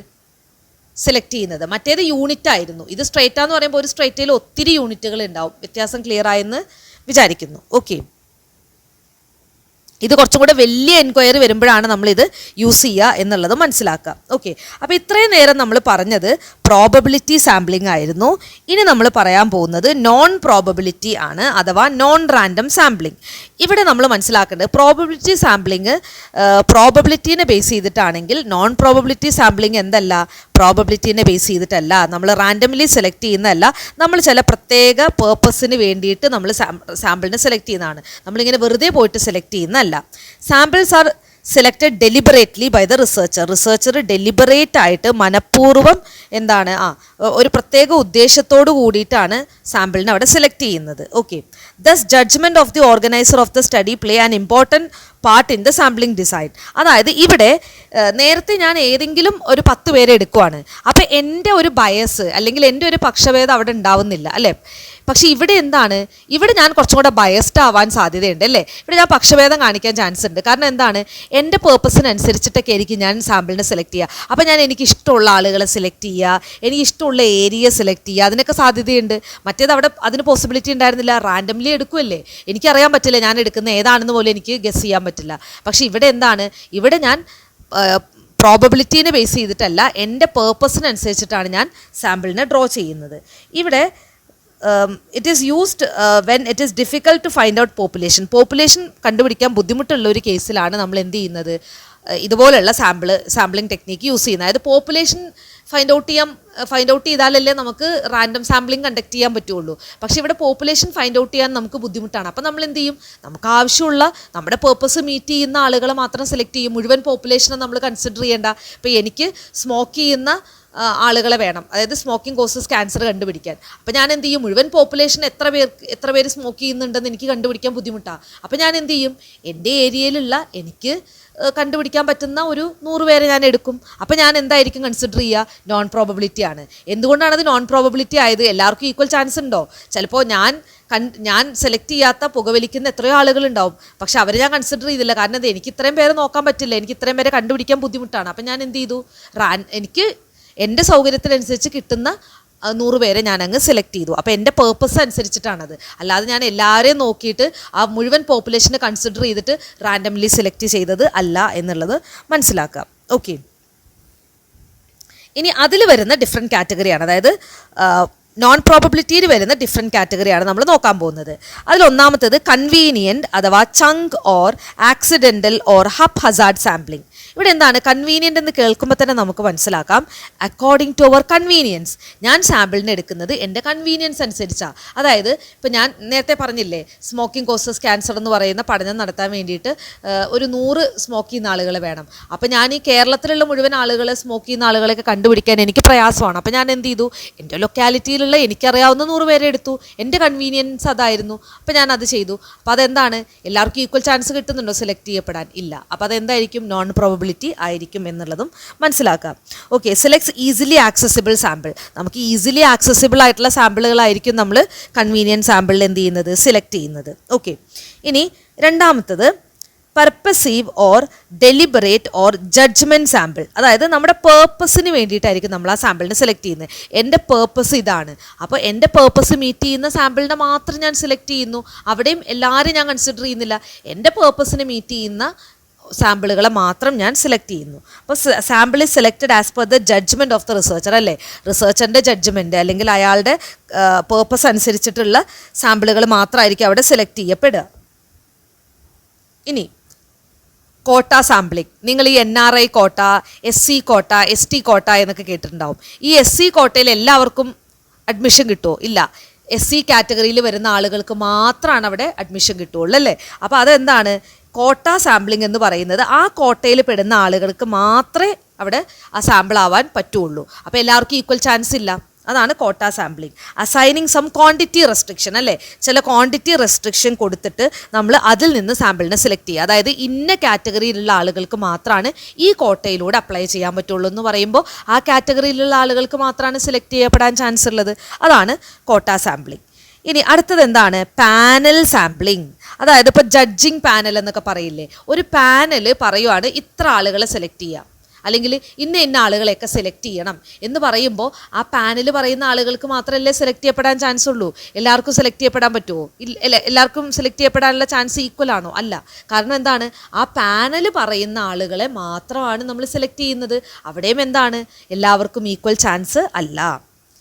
Speaker 1: സെലക്ട് ചെയ്യുന്നത്. മറ്റേത് യൂണിറ്റ് ആയിരുന്നു, ഇത് സ്ട്രേറ്റ എന്ന് പറയുമ്പോൾ ഒരു സ്ട്രേറ്റയിൽ ഒത്തിരി യൂണിറ്റുകൾ ഉണ്ടാവും. വ്യത്യാസം ക്ലിയർ ആയെന്ന് വിചാരിക്കുന്നു. ഓക്കെ, ഇത് കുറച്ചും കൂടെ വലിയ എൻക്വയറി വരുമ്പോഴാണ് നമ്മളിത് യൂസ് ചെയ്യുക എന്നുള്ളത് മനസ്സിലാക്കുക. ഓക്കെ, അപ്പോൾ ഇത്രയും നേരം നമ്മൾ പറഞ്ഞത് പ്രോബബിലിറ്റി സാമ്പിളിംഗ് ആയിരുന്നു. ഇനി നമ്മൾ പറയാൻ പോകുന്നത് നോൺ പ്രോബബിലിറ്റി ആണ്, അഥവാ നോൺ റാൻഡം സാമ്പിളിംഗ്. ഇവിടെ നമ്മൾ മനസ്സിലാക്കേണ്ടത് പ്രോബബിലിറ്റി സാമ്പിളിംഗ് പ്രോബബിലിറ്റീനെ ബേസ് ചെയ്തിട്ടാണെങ്കിൽ, നോൺ പ്രോബബിലിറ്റി സാമ്പിളിംഗ് എന്തല്ല, പ്രോബബിലിറ്റീനെ ബേസ് ചെയ്തിട്ടല്ല, നമ്മൾ റാൻഡംലി സെലക്ട് ചെയ്യുന്നതല്ല, നമ്മൾ ചില പ്രത്യേക പേർപ്പസിന് വേണ്ടിയിട്ട് നമ്മൾ സാമ്പിളിനെ സെലക്ട് ചെയ്യുന്നതാണ്. നമ്മളിങ്ങനെ വെറുതെ പോയിട്ട് സെലക്ട് ചെയ്യുന്നതല്ല. Samples are selected deliberately by the researcher deliberate ആയിട്ട് മനഃപൂർവ്വം എന്താണ് ഒരു പ്രത്യേക ഉദ്ദേശത്തോടു കൂടിയിട്ടാണ് സാമ്പിളിനെ അവിടെ സെലക്ട് ചെയ്യുന്നത്. Okay, thus judgement of the organiser of the study play an important part in the sampling design. അതായത് ഇവിടെ നേരത്തെ ഞാൻ ഏതെങ്കിലും ഒരു 10 പേരെ എടുക്കുവാണ്, അപ്പം എൻ്റെ ഒരു ബയസ് അല്ലെങ്കിൽ എൻ്റെ ഒരു പക്ഷഭേദം അവിടെ ഉണ്ടാവുന്നില്ല അല്ലേ. പക്ഷെ ഇവിടെ എന്താണ്, ഇവിടെ ഞാൻ കുറച്ചും കൂടെ ബയസ്ഡ് ആവാൻ സാധ്യതയുണ്ട് അല്ലേ. ഇവിടെ ഞാൻ പക്ഷഭേദം കാണിക്കാൻ ചാൻസ് ഉണ്ട്. കാരണം എന്താണ്, എൻ്റെ പേർപ്പസിനനുസരിച്ചിട്ടൊക്കെ ആയിരിക്കും ഞാൻ സാമ്പിളിനെ സെലക്ട് ചെയ്യുക. അപ്പോൾ ഞാൻ എനിക്ക് ഇഷ്ടമുള്ള ആളുകളെ സെലക്ട് ചെയ്യുക, എനിക്ക് ഇഷ്ടമുള്ള ഏരിയ സെലക്ട് ചെയ്യുക, അതിനൊക്കെ സാധ്യതയുണ്ട്. മറ്റേത് അവിടെ അതിന് പോസിബിലിറ്റി ഉണ്ടായിരുന്നില്ല, റാൻഡംലി എടുക്കുമല്ലേ, എനിക്കറിയാൻ പറ്റില്ല ഞാൻ എടുക്കുന്ന ഏതാണെന്ന് പോലും എനിക്ക് ഗസ് ചെയ്യാൻ പറ്റില്ല. പക്ഷേ ഇവിടെ എന്താണ്, ഇവിടെ ഞാൻ പ്രോബബിലിറ്റീനെ ബേസ് ചെയ്തിട്ടല്ല, എൻ്റെ പേർപ്പസിനനുസരിച്ചിട്ടാണ് ഞാൻ സാമ്പിളിനെ ഡ്രോ ചെയ്യുന്നത്. ഇവിടെ it is used when it is difficult to find out population കണ്ടുപിടിക്കാൻ ബുദ്ധിമുട്ടുള്ള ഒരു കേസിലാണ് നമ്മൾ എന്ത് ചെയ്യുന്നത്, ഇതുപോലുള്ള സാമ്പിളിംഗ് ടെക്നിക്ക് യൂസ് ചെയ്യുന്നത്. അതായത് പോപ്പുലേഷൻ ഫൈൻഡ് ഔട്ട് ചെയ്താലല്ലേ നമുക്ക് റാൻഡം സാമ്പിളിംഗ് കണ്ടക്ട് ചെയ്യാൻ പറ്റുള്ളൂ. പക്ഷേ ഇവിടെ പോപ്പുലേഷൻ ഫൈൻഡ് ഔട്ട് ചെയ്യാൻ നമുക്ക് ബുദ്ധിമുട്ടാണ്. അപ്പോൾ നമ്മൾ എന്ത് ചെയ്യും, നമുക്ക് ആവശ്യമുള്ള നമ്മുടെ പേർപ്പസ് മീറ്റ് ചെയ്യുന്ന ആളുകളെ മാത്രം സെലക്ട് ചെയ്യും. മുഴുവൻ പോപ്പുലേഷനെ നമ്മൾ കൺസിഡർ ചെയ്യേണ്ട. ഇപ്പോൾ എനിക്ക് സ്മോക്ക് ചെയ്യുന്ന ആളുകളെ വേണം, അതായത് സ്മോക്കിംഗ് കോസസ് ക്യാൻസർ കണ്ടുപിടിക്കാൻ. അപ്പോൾ ഞാൻ എന്ത് ചെയ്യും, മുഴുവൻ പോപ്പുലേഷൻ എത്ര പേര് സ്മോക്ക് ചെയ്യുന്നുണ്ടെന്ന് എനിക്ക് കണ്ടുപിടിക്കാൻ ബുദ്ധിമുട്ടാണ്. അപ്പോൾ ഞാൻ എന്ത് ചെയ്യും, എൻ്റെ ഏരിയയിലുള്ള എനിക്ക് കണ്ടുപിടിക്കാൻ പറ്റുന്ന ഒരു 100 പേരെ ഞാൻ എടുക്കും. അപ്പോൾ ഞാൻ എന്തായിരിക്കും കൺസിഡർ ചെയ്യുക, നോൺ പ്രോബബിലിറ്റി ആണ്. എന്തുകൊണ്ടാണ് അത് നോൺ പ്രോബബിലിറ്റി ആയത്? എല്ലാവർക്കും ഈക്വൽ ചാൻസ് ഉണ്ടോ? ചിലപ്പോൾ ഞാൻ സെലക്ട് ചെയ്യാത്ത പുകവലിക്കുന്ന എത്രയോ ആളുകളുണ്ടാവും, പക്ഷെ അവർ ഞാൻ കൺസിഡർ ചെയ്തില്ല. കാരണം അത് എനിക്ക് ഇത്രയും പേരെ നോക്കാൻ പറ്റില്ല, എനിക്ക് ഇത്രയും പേരെ കണ്ടുപിടിക്കാൻ ബുദ്ധിമുട്ടാണ്. അപ്പം ഞാൻ എന്ത് ചെയ്തു, എനിക്ക് എൻ്റെ സൗകര്യത്തിനനുസരിച്ച് കിട്ടുന്ന 100 പേരെ ഞാൻ അങ്ങ് സെലക്ട് ചെയ്തു. അപ്പോൾ എൻ്റെ പേർപ്പസ് അനുസരിച്ചിട്ടാണത്. അല്ലാതെ ഞാൻ എല്ലാവരെയും നോക്കിയിട്ട് ആ മുഴുവൻ പോപ്പുലേഷനെ കൺസിഡർ ചെയ്തിട്ട് റാൻഡംലി സെലക്ട് ചെയ്തത് അല്ല എന്നുള്ളത് മനസ്സിലാക്കാം. ഓക്കെ, ഇനി അതിൽ വരുന്ന ഡിഫറെൻറ്റ് കാറ്റഗറിയാണ്, അതായത് നോൺ പ്രോബബിലിറ്റിയിൽ വരുന്ന ഡിഫറെൻറ്റ് കാറ്റഗറിയാണ് നമ്മൾ നോക്കാൻ പോകുന്നത്. അതിലൊന്നാമത്തേത് കൺവീനിയൻറ്റ് അഥവാ chunk or accidental or haphazard sampling. ഇവിടെ എന്താണ് കൺവീനിയൻ്റ് എന്ന് കേൾക്കുമ്പോൾ തന്നെ നമുക്ക് മനസ്സിലാക്കാം, അക്കോർഡിംഗ് ടു അവർ കൺവീനിയൻസ്. ഞാൻ സാമ്പിളിന് എടുക്കുന്നത് എൻ്റെ കൺവീനിയൻസ് അനുസരിച്ചാണ്. അതായത് ഇപ്പോൾ ഞാൻ നേരത്തെ പറഞ്ഞില്ലേ, സ്മോക്കിംഗ് കോസസ് ക്യാൻസർ എന്ന് പറയുന്ന പഠനം നടത്താൻ വേണ്ടിയിട്ട് ഒരു 100 സ്മോക്ക് ചെയ്യുന്ന ആളുകളെ വേണം. അപ്പോൾ ഞാൻ ഈ കേരളത്തിലുള്ള മുഴുവൻ ആളുകളെ സ്മോക്ക് ചെയ്യുന്ന ആളുകളെയൊക്കെ കണ്ടുപിടിക്കാൻ എനിക്ക് പ്രയാസമാണ്. അപ്പോൾ ഞാൻ എന്ത് ചെയ്തു, എൻ്റെ ലൊക്കാലിറ്റിയിലുള്ള എനിക്കറിയാവുന്ന 100 പേരെ എടുത്തു. എൻ്റെ കൺവീനിയൻസ് അതായിരുന്നു. അപ്പോൾ ഞാൻ അത് ചെയ്തു. അപ്പോൾ അതെന്താണ്, എല്ലാവർക്കും ഈക്വൽ ചാൻസ് കിട്ടുന്നുണ്ടോ സെലക്ട് ചെയ്യപ്പെടാൻ? ഇല്ല. അപ്പോൾ അതെന്തായിരിക്കും, നോൺ പ്രോബബിലിറ്റി ആയിരിക്കും എന്നുള്ളതും മനസ്സിലാക്കാം. Okay, selects easily accessible sample. നമുക്ക് ഈസിലി ആക്സസിബിൾ ആയിട്ടുള്ള സാമ്പിളുകളായിരിക്കും നമ്മൾ കൺവീനിയൻറ്റ് സാമ്പിളിൽ എന്ത് ചെയ്യുന്നത്, സെലക്ട് ചെയ്യുന്നത്. ഓക്കെ, ഇനി രണ്ടാമത്തത് purposive or deliberate or judgement sample. അതായത് നമ്മുടെ പേർപ്പസിന് വേണ്ടിയിട്ടായിരിക്കും നമ്മൾ ആ സാമ്പിളിനെ സെലക്ട് ചെയ്യുന്നത്. എൻ്റെ പേർപ്പസ് ഇതാണ്, അപ്പോൾ എൻ്റെ പേർപ്പസ് മീറ്റ് ചെയ്യുന്ന സാമ്പിളിനെ മാത്രം ഞാൻ സെലക്ട് ചെയ്യുന്നു. അവിടെയും എല്ലാവരും ഞാൻ കൺസിഡർ ചെയ്യുന്നില്ല, എൻ്റെ പേർപ്പസിനെ മീറ്റ് ചെയ്യുന്ന സാമ്പിളുകളെ മാത്രം ഞാൻ സെലക്ട് ചെയ്യുന്നു. അപ്പോൾ sample is selected as per the judgement of the researcher അല്ലേ. റിസർച്ചറിൻ്റെ ജഡ്ജ്മെൻറ്റ് അല്ലെങ്കിൽ അയാളുടെ പേർപ്പസ് അനുസരിച്ചിട്ടുള്ള സാമ്പിളുകൾ മാത്രമായിരിക്കും അവിടെ സെലക്ട് ചെയ്യപ്പെടുക. ഇനി കോട്ട സാമ്പിളിംഗ്. നിങ്ങൾ ഈ NRI കോട്ട, SC കോട്ട, ST കോട്ട എന്നൊക്കെ കേട്ടിട്ടുണ്ടാവും. ഈ SC കോട്ടയിൽ എല്ലാവർക്കും അഡ്മിഷൻ കിട്ടുമോ? ഇല്ല. SC കാറ്റഗറിയിൽ വരുന്ന ആളുകൾക്ക് മാത്രമാണ് അവിടെ അഡ്മിഷൻ കിട്ടുകയുള്ളൂ അല്ലേ. അപ്പോൾ അതെന്താണ്, കോട്ട സാമ്പിളിംഗ് എന്ന് പറയുന്നത് ആ കോട്ടയിൽ പെടുന്ന ആളുകൾക്ക് മാത്രമേ അവിടെ ആ സാമ്പിൾ ആവാൻ പറ്റുള്ളൂ. അപ്പോൾ എല്ലാവർക്കും ഈക്വൽ ചാൻസ് ഇല്ല. അതാണ് quota sampling. Assigning some quantity restriction അല്ലേ. ചില ക്വാണ്ടിറ്റി റെസ്ട്രിക്ഷൻ കൊടുത്തിട്ട് നമ്മൾ അതിൽ നിന്ന് സാമ്പിളിനെ സെലക്ട് ചെയ്യുക. അതായത് ഇന്ന കാറ്റഗറിയിലുള്ള ആളുകൾക്ക് മാത്രമാണ് ഈ കോട്ടയിലൂടെ അപ്ലൈ ചെയ്യാൻ പറ്റുള്ളൂ എന്ന് പറയുമ്പോൾ ആ കാറ്റഗറിയിലുള്ള ആളുകൾക്ക് മാത്രമാണ് സെലക്ട് ചെയ്യപ്പെടാൻ ചാൻസ് ഉള്ളത്. അതാണ് കോട്ട സാമ്പിളിംഗ്. ഇനി അടുത്തത് എന്താണ്, പാനൽ സാമ്പിളിംഗ്. അതായത് ഇപ്പോൾ ജഡ്ജിങ് പാനൽ എന്നൊക്കെ പറയില്ലേ, ഒരു പാനൽ പറയുവാണ് ഇത്ര ആളുകളെ സെലക്ട് ചെയ്യാം അല്ലെങ്കിൽ ഇന്ന ആളുകളെയൊക്കെ സെലക്ട് ചെയ്യണം എന്ന് പറയുമ്പോൾ ആ പാനൽ പറയുന്ന ആളുകൾക്ക് മാത്രമല്ലേ സെലക്ട് ചെയ്യപ്പെടാൻ ചാൻസ് ഉള്ളൂ. എല്ലാവർക്കും സെലക്ട് ചെയ്യപ്പെടാൻ പറ്റുമോ? ഇല്ല. എല്ലാവർക്കും സെലക്ട് ചെയ്യപ്പെടാനുള്ള ചാൻസ് ഈക്വൽ ആണോ? അല്ല. കാരണം എന്താണ്, ആ പാനൽ പറയുന്ന ആളുകളെ മാത്രമാണ് നമ്മൾ സെലക്ട് ചെയ്യുന്നത്. അവിടെയും എന്താണ്, എല്ലാവർക്കും ഈക്വൽ ചാൻസ് അല്ല.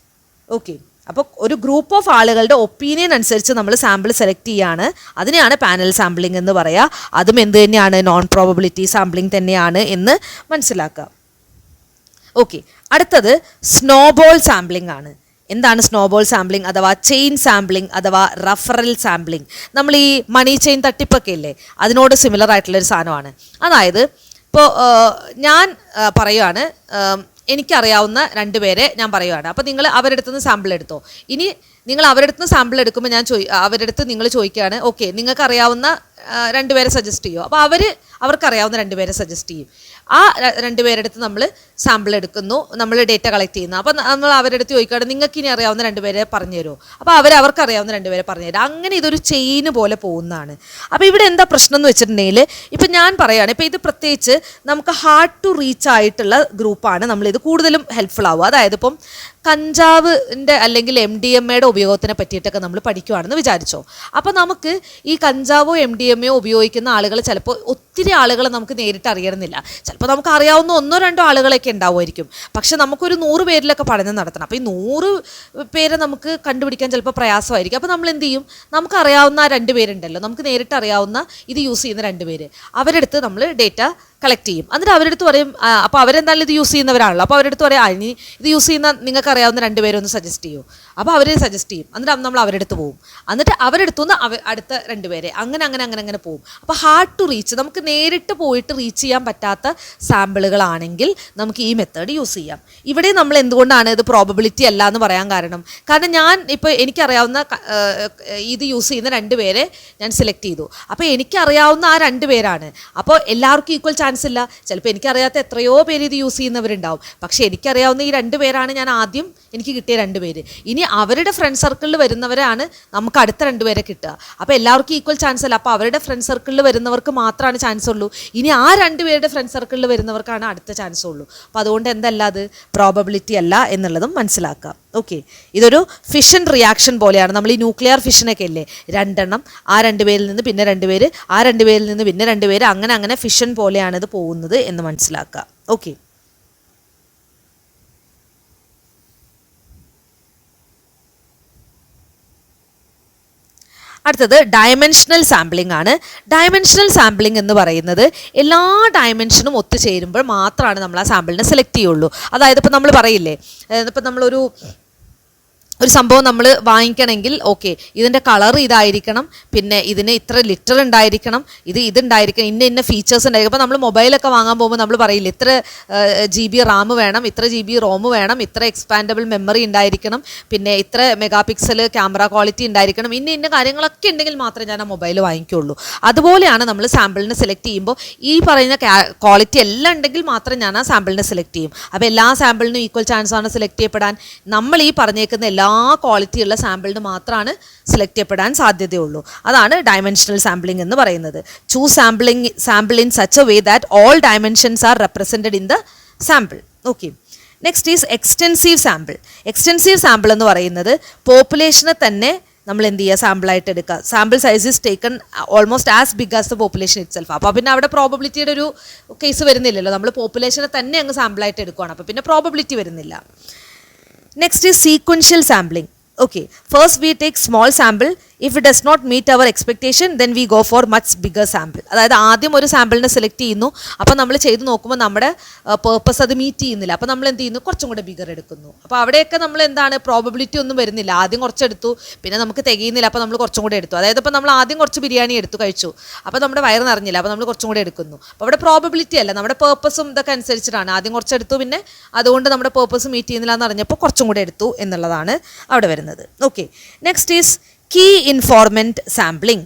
Speaker 1: ഓക്കെ, അപ്പോൾ ഒരു ഗ്രൂപ്പ് ഓഫ് ആളുകളുടെ ഒപ്പീനിയൻ അനുസരിച്ച് നമ്മൾ സാമ്പിൾ സെലക്ട് ചെയ്യുകയാണ്. അതിനെയാണ് പാനൽ സാമ്പിളിംഗ് എന്ന് പറയുക. അതും എന്ത് തന്നെയാണ്, നോൺ പ്രോബബിലിറ്റി സാമ്പിളിംഗ് തന്നെയാണ് എന്ന് മനസ്സിലാക്കുക. ഓക്കെ, അടുത്തത് സ്നോബോൾ സാമ്പിളിംഗ് ആണ്. എന്താണ് സ്നോബോൾ സാമ്പിളിംഗ് അഥവാ ചെയിൻ സാമ്പിളിംഗ് അഥവാ റഫറൽ സാമ്പിളിംഗ്? നമ്മൾ ഈ മണി ചെയിൻ തട്ടിപ്പൊക്കെ ഇല്ലേ, അതിനോട് സിമിലർ ആയിട്ടുള്ളൊരു സാധനമാണ്. അതായത് ഇപ്പോൾ ഞാൻ പറയുവാണ്, എനിക്കറിയാവുന്ന 2 പേരെ ഞാൻ പറയുവാണ്. അപ്പോൾ നിങ്ങൾ അവരുടെ അടുത്ത് നിന്ന് സാമ്പിൾ എടുത്തോ. ഇനി നിങ്ങൾ അവരുടെ അടുത്ത് നിന്ന് സാമ്പിൾ എടുക്കുമ്പോൾ അവരുടെ അടുത്ത് നിങ്ങൾ ചോദിക്കുകയാണ്, ഓക്കെ നിങ്ങൾക്ക് അറിയാവുന്ന 2 പേരെ സജസ്റ്റ് ചെയ്യുമോ? അപ്പോൾ അവർക്കറിയാവുന്ന 2 പേരെ സജസ്റ്റ് ചെയ്യും. ആ 2 പേരുടെ അടുത്ത് നമ്മൾ സാമ്പിൾ എടുക്കുന്നു, നമ്മൾ ഡേറ്റ കളക്ട് ചെയ്യുന്നു. അപ്പോൾ നമ്മൾ അവരുടെ അടുത്ത് ചോദിക്കുകയാണ്, നിങ്ങൾക്ക് ഇനി അറിയാവുന്ന 2 പേരെ പറഞ്ഞു തരുമോ? അപ്പോൾ അവർക്കറിയാവുന്ന 2 പേരെ പറഞ്ഞു തരും. അങ്ങനെ ഇതൊരു ചെയിന് പോലെ പോകുന്നതാണ്. അപ്പോൾ ഇവിടെ എന്താ പ്രശ്നം എന്ന് വെച്ചിട്ടുണ്ടെങ്കിൽ, ഇപ്പം ഞാൻ പറയുകയാണ്, ഇപ്പോൾ ഇത് പ്രത്യേകിച്ച് നമുക്ക് ഹാർഡ് ടു റീച്ച് ആയിട്ടുള്ള ഗ്രൂപ്പാണ് നമ്മളിത് കൂടുതലും ഹെൽപ്ഫുൾ ആവുക. അതായത് ഇപ്പം കഞ്ചാവിൻ്റെ അല്ലെങ്കിൽ MDMA ഉപയോഗത്തിനെ പറ്റിയിട്ടൊക്കെ നമ്മൾ പഠിക്കുകയാണെന്ന് വിചാരിച്ചോ. അപ്പോൾ നമുക്ക് ഈ കഞ്ചാവോ MDMA ഉപയോഗിക്കുന്ന ആളുകൾ ചിലപ്പോൾ ഒത്തിരി ആളുകളെ നമുക്ക് നേരിട്ട് അറിയണമെന്നില്ല. ചിലപ്പോൾ നമുക്ക് അറിയാവുന്ന 1-2 ആളുകളൊക്കെ ഉണ്ടാവുമായിരിക്കും. പക്ഷെ നമുക്കൊരു 100 പേരിലൊക്കെ പഠനം നടത്തണം. അപ്പോൾ ഈ 100 പേരെ നമുക്ക് കണ്ടുപിടിക്കാൻ ചിലപ്പോൾ പ്രയാസമായിരിക്കും. അപ്പോൾ നമ്മൾ എന്ത് ചെയ്യും, നമുക്കറിയാവുന്ന 2 പേരുണ്ടല്ലോ, നമുക്ക് നേരിട്ട് അറിയാവുന്ന ഇത് യൂസ് ചെയ്യുന്ന 2 പേര്, അവരുടെ അടുത്ത് നമ്മൾ ഡേറ്റ കളക്ട് ചെയ്യും. എന്നിട്ട് അവരുടെ അടുത്ത് പറയും, അപ്പോൾ അവരെന്തായാലും ഇത് യൂസ് ചെയ്യുന്നവരാണല്ലോ, അപ്പോൾ അവരുടെ അടുത്ത് പറയാം, ഇനി ഇത് യൂസ് ചെയ്യുന്ന നിങ്ങൾക്ക് അറിയാവുന്ന 2 പേരൊന്ന് സജസ്റ്റ് ചെയ്യൂ. അപ്പോൾ അവർ സജസ്റ്റ് ചെയ്യും. എന്നിട്ട് നമ്മൾ അവരുടെ അടുത്ത് പോകും. എന്നിട്ട് അവരുടെ അടുത്തുനിന്ന് അടുത്ത 2 പേരെ അങ്ങനെ പോകും. അപ്പോൾ ഹാർഡ് ടു റീച്ച്, നമുക്ക് നേരിട്ട് പോയിട്ട് റീച്ച് ചെയ്യാൻ പറ്റാത്ത സാമ്പിളുകളാണെങ്കിൽ നമുക്ക് ഈ മെത്തേഡ് യൂസ് ചെയ്യാം. ഇവിടെ നമ്മൾ എന്തുകൊണ്ടാണ് ഇത് പ്രോബബിലിറ്റി അല്ല എന്ന് പറയാൻ കാരണം ഞാൻ ഇപ്പോൾ എനിക്കറിയാവുന്ന ഇത് യൂസ് ചെയ്യുന്ന 2 പേരെ ഞാൻ സെലക്ട് ചെയ്തു. അപ്പോൾ എനിക്കറിയാവുന്ന ആ 2 പേരാണ്. അപ്പോൾ എല്ലാവർക്കും ഈക്വൽ ചാൻസ് ഇല്ല. ചിലപ്പോൾ എനിക്കറിയാത്ത എത്രയോ പേര് ഇത് യൂസ് ചെയ്യുന്നവരുണ്ടാവും. പക്ഷേ എനിക്കറിയാവുന്ന ഈ 2 പേരാണ് ഞാൻ ആദ്യം എനിക്ക് കിട്ടിയ 2 പേര്. ഇനി അവരുടെ ഫ്രണ്ട് സർക്കിളിൽ വരുന്നവരാണ് നമുക്ക് അടുത്ത 2 പേരെ കിട്ടുക. അപ്പോൾ എല്ലാവർക്കും ഈക്വൽ ചാൻസ് അല്ല. അപ്പോൾ അവരുടെ ഫ്രണ്ട് സർക്കിളിൽ വരുന്നവർക്ക് മാത്രമാണ് ചാൻസ് ഉള്ളൂ. ഇനി ആ 2 പേരുടെ ഫ്രണ്ട് സർക്കിളിൽ വരുന്നവർക്കാണ് അടുത്ത ചാൻസ് ഉള്ളൂ. അപ്പോൾ അതുകൊണ്ട് എന്തല്ല, അത് പ്രോബബിലിറ്റി അല്ല എന്നുള്ളതും മനസ്സിലാക്കാം. ഓക്കെ, ഇതൊരു ഫിഷൻ റിയാക്ഷൻ പോലെയാണ്. നമ്മൾ ഈ ന്യൂക്ലിയർ ഫിഷനൊക്കെ ഇല്ലേ, 2 എണ്ണം, ആ 2 പേരിൽ നിന്ന് പിന്നെ 2 പേര്, ആ 2 പേരിൽ നിന്ന് പിന്നെ 2 പേര്, അങ്ങനെ ഫിഷൻ പോലെയാണ് ഇത് പോകുന്നത് എന്ന് മനസ്സിലാക്കുക. ഓക്കെ, അടുത്തത് ഡയമെൻഷണൽ സാമ്പിളിംഗ് ആണ്. ഡയമെൻഷണൽ സാമ്പിളിംഗ് എന്ന് പറയുന്നത് എല്ലാ ഡയമെൻഷനും ഒത്തുചേരുമ്പോൾ മാത്രമാണ് നമ്മൾ ആ സാമ്പിളിനെ സെലക്ട് ചെയ്യുള്ളൂ. അതായത് ഇപ്പോൾ നമ്മൾ പറയില്ലേ, ഇപ്പം നമ്മളൊരു സംഭവം നമ്മൾ വാങ്ങിക്കണമെങ്കിൽ, ഓക്കെ ഇതിൻ്റെ കളർ ഇതായിരിക്കണം, പിന്നെ ഇതിന് ഇത്ര ലിറ്റർ ഉണ്ടായിരിക്കണം, ഇതുണ്ടായിരിക്കണം, ഇന്ന ഫീച്ചേഴ്സ് ഉണ്ടായിരിക്കും. അപ്പോൾ നമ്മൾ മൊബൈലൊക്കെ വാങ്ങാൻ പോകുമ്പോൾ നമ്മൾ പറയില്ല, ഇത്ര GB റാം വേണം, ഇത്ര GB റോം വേണം, ഇത്ര എക്സ്പാൻഡബിൾ മെമ്മറി ഉണ്ടായിരിക്കണം, പിന്നെ ഇത്ര മെഗാ പിക്സൽ ക്യാമറ ക്വാളിറ്റി ഉണ്ടായിരിക്കണം, ഇന്ന കാര്യങ്ങളൊക്കെ ഉണ്ടെങ്കിൽ മാത്രമേ ഞാൻ ആ മൊബൈൽ വാങ്ങിക്കുള്ളൂ. അതുപോലെയാണ് നമ്മൾ സാമ്പിളിനെ സെലക്ട് ചെയ്യുമ്പോൾ ഈ പറയുന്ന ക്വാളിറ്റി എല്ലാം ഉണ്ടെങ്കിൽ മാത്രം ഞാൻ ആ സാമ്പിളിനെ സെലക്ട് ചെയ്യും. അപ്പോൾ എല്ലാ സാമ്പിളിനും ഈക്വൽ ചാൻസ് ആണ് സെലക്ട് ചെയ്യപ്പെടാൻ. നമ്മൾ ഈ പറഞ്ഞേക്കുന്ന എല്ലാ ക്വാളിറ്റിയുള്ള സാമ്പിളിന് മാത്രമാണ് സെലക്ട് ചെയ്യപ്പെടാൻ സാധ്യതയുള്ളൂ. അതാണ് ഡയമെൻഷണൽ സാമ്പിളിംഗ് എന്ന് പറയുന്നത്. Choose sample in such a way that all dimensions are represented in the sample. Okay, next is extensive sample. Extensive sample എന്ന് പറയുന്നത് പോപ്പുലേഷനെ തന്നെ നമ്മൾ എന്ത് ചെയ്യുക, സാമ്പിളായിട്ട് എടുക്കുക. Sample size is taken almost as big as the population itself. അപ്പോൾ പിന്നെ അവിടെ പ്രോബബിലിറ്റിയുടെ ഒരു കേസ് വരുന്നില്ലല്ലോ, നമ്മൾ പോപ്പുലേഷനെ തന്നെ അങ്ങ് സാമ്പിളായിട്ട് എടുക്കുകയാണ്. അപ്പോൾ പിന്നെ പ്രോബബിലിറ്റി വരുന്നില്ല. Next is sequential sampling. Okay, first we take small sample. If it does not meet our expectation, then we go for much bigger sample. അതായത് ആദ്യം ഒരു സാമ്പിളിനെ സെലക്ട് ചെയ്യുന്നു. അപ്പോൾ നമ്മൾ ചെയ്ത് നോക്കുമ്പോൾ നമ്മുടെ പേർപ്പസ് അത് മീറ്റ് ചെയ്യുന്നില്ല. അപ്പോൾ നമ്മൾ എന്ത് ചെയ്യുന്നു, കുറച്ചും കൂടെ ബിഗർ എടുക്കുന്നു. അപ്പോൾ അവിടെയൊക്കെ നമ്മൾ എന്താണ്, പ്രോബബിലിറ്റി ഒന്നും വരുന്നില്ല. ആദ്യം കുറച്ചെടുത്തു, പിന്നെ നമുക്ക് തികയുന്നില്ല, അപ്പോൾ നമ്മൾ കുറച്ചും കൂടെ എടുത്തു. അതായത് ഇപ്പോൾ നമ്മൾ ആദ്യം കുറച്ച് ബിരിയാണി കഴിച്ചു, അപ്പോൾ നമ്മുടെ വയറ് നിറഞ്ഞില്ല, അപ്പോൾ നമ്മൾ കുറച്ചും കൂടെ എടുക്കുന്നു. അപ്പോൾ അവിടെ പ്രോബബിലിറ്റി അല്ല, നമ്മുടെ പേർപ്പസും ഇതൊക്കെ അനുസരിച്ചിട്ടാണ്. ആദ്യം കുറച്ചെടുത്തു, പിന്നെ അതുകൊണ്ട് നമ്മുടെ പേർപ്പസ് മീറ്റ് ചെയ്യുന്നില്ല എന്ന് അറിഞ്ഞപ്പോൾ കുറച്ചും കൂടെ എടുത്തു എന്നുള്ളതാണ് അവിടെ വരുന്നത്. Okay, next is key informant sampling.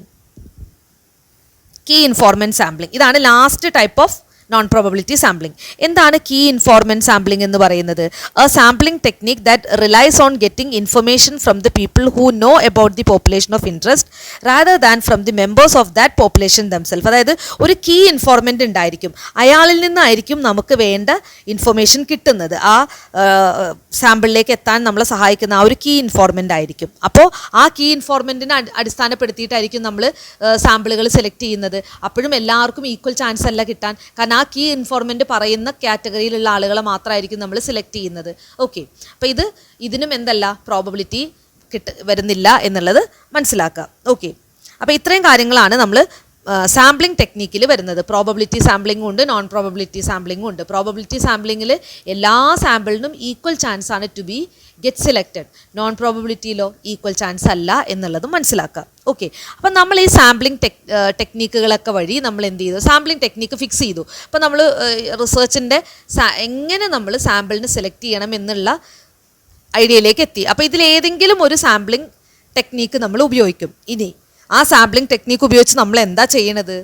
Speaker 1: Key informant sampling, ഇതാണ് last type of non probability sampling. എന്താണ് കീ ഇൻഫോർമെൻറ്റ് സാമ്പിളിംഗ് എന്ന് പറയുന്നത്? A sampling technique that റിലൈസ് on getting information from the people who know about the population of interest rather than from the members of that population themself. അതായത് ഒരു key ഇൻഫോർമെൻ്റ് ഉണ്ടായിരിക്കും, അയാളിൽ നിന്നായിരിക്കും നമുക്ക് വേണ്ട ഇൻഫർമേഷൻ കിട്ടുന്നത്. ആ സാമ്പിളിലേക്ക് എത്താൻ നമ്മളെ സഹായിക്കുന്ന ആ ഒരു കീ ഇൻഫോർമെൻ്റ് ആയിരിക്കും. അപ്പോൾ ആ കീ ഇൻഫോർമെൻറ്റിനെ അടിസ്ഥാനപ്പെടുത്തിയിട്ടായിരിക്കും നമ്മൾ സാമ്പിളുകൾ സെലക്ട് ചെയ്യുന്നത്. അപ്പോഴും എല്ലാവർക്കും ഈക്വൽ ചാൻസ് അല്ല കിട്ടാൻ, കാരണം ആ കീ ഇൻഫോർമെൻ്റ് പറയുന്ന കാറ്റഗറിയിലുള്ള ആളുകളെ മാത്രമായിരിക്കും നമ്മൾ സെലക്ട് ചെയ്യുന്നത്. ഓക്കെ, അപ്പോൾ ഇതിനും എന്തല്ല, പ്രോബബിലിറ്റി വരുന്നില്ല എന്നുള്ളത് മനസ്സിലാക്കുക. ഓക്കെ, അപ്പോൾ ഇത്രയും കാര്യങ്ങളാണ് നമ്മൾ സാമ്പിളിംഗ് ടെക്നിക്കിൽ വരുന്നത്. പ്രോബബിലിറ്റി സാമ്പിളിംഗും ഉണ്ട്, നോൺ പ്രോബബിലിറ്റി സാമ്പിളിംഗും ഉണ്ട്. പ്രോബബിലിറ്റി സാമ്പിളിങ്ങിൽ എല്ലാ സാമ്പിളിനും ഈക്വൽ ചാൻസ് ആണ് to be get selected. Non പ്രോബബിലിറ്റിയിലോ ഈക്വൽ ചാൻസ് അല്ല എന്നുള്ളത് മനസ്സിലാക്കുക. ഓക്കെ, അപ്പം നമ്മൾ ഈ സാമ്പിളിംഗ് ടെക്നിക്കുകളൊക്കെ വഴി നമ്മൾ എന്ത് ചെയ്തു, സാമ്പിളിംഗ് ടെക്നിക്ക് ഫിക്സ് ചെയ്തു. അപ്പോൾ നമ്മൾ റിസർച്ചിൻ്റെ എങ്ങനെ നമ്മൾ സാമ്പിളിന് സെലക്ട് ചെയ്യണം എന്നുള്ള ഐഡിയയിലേക്ക് എത്തി. അപ്പോൾ ഇതിലേതെങ്കിലും ഒരു സാമ്പിളിംഗ് ടെക്നിക്ക് നമ്മൾ ഉപയോഗിക്കും. ഇനി ആ സാമ്പിളിംഗ് ടെക്നിക്ക് ഉപയോഗിച്ച് നമ്മൾ എന്താ ചെയ്യണത്,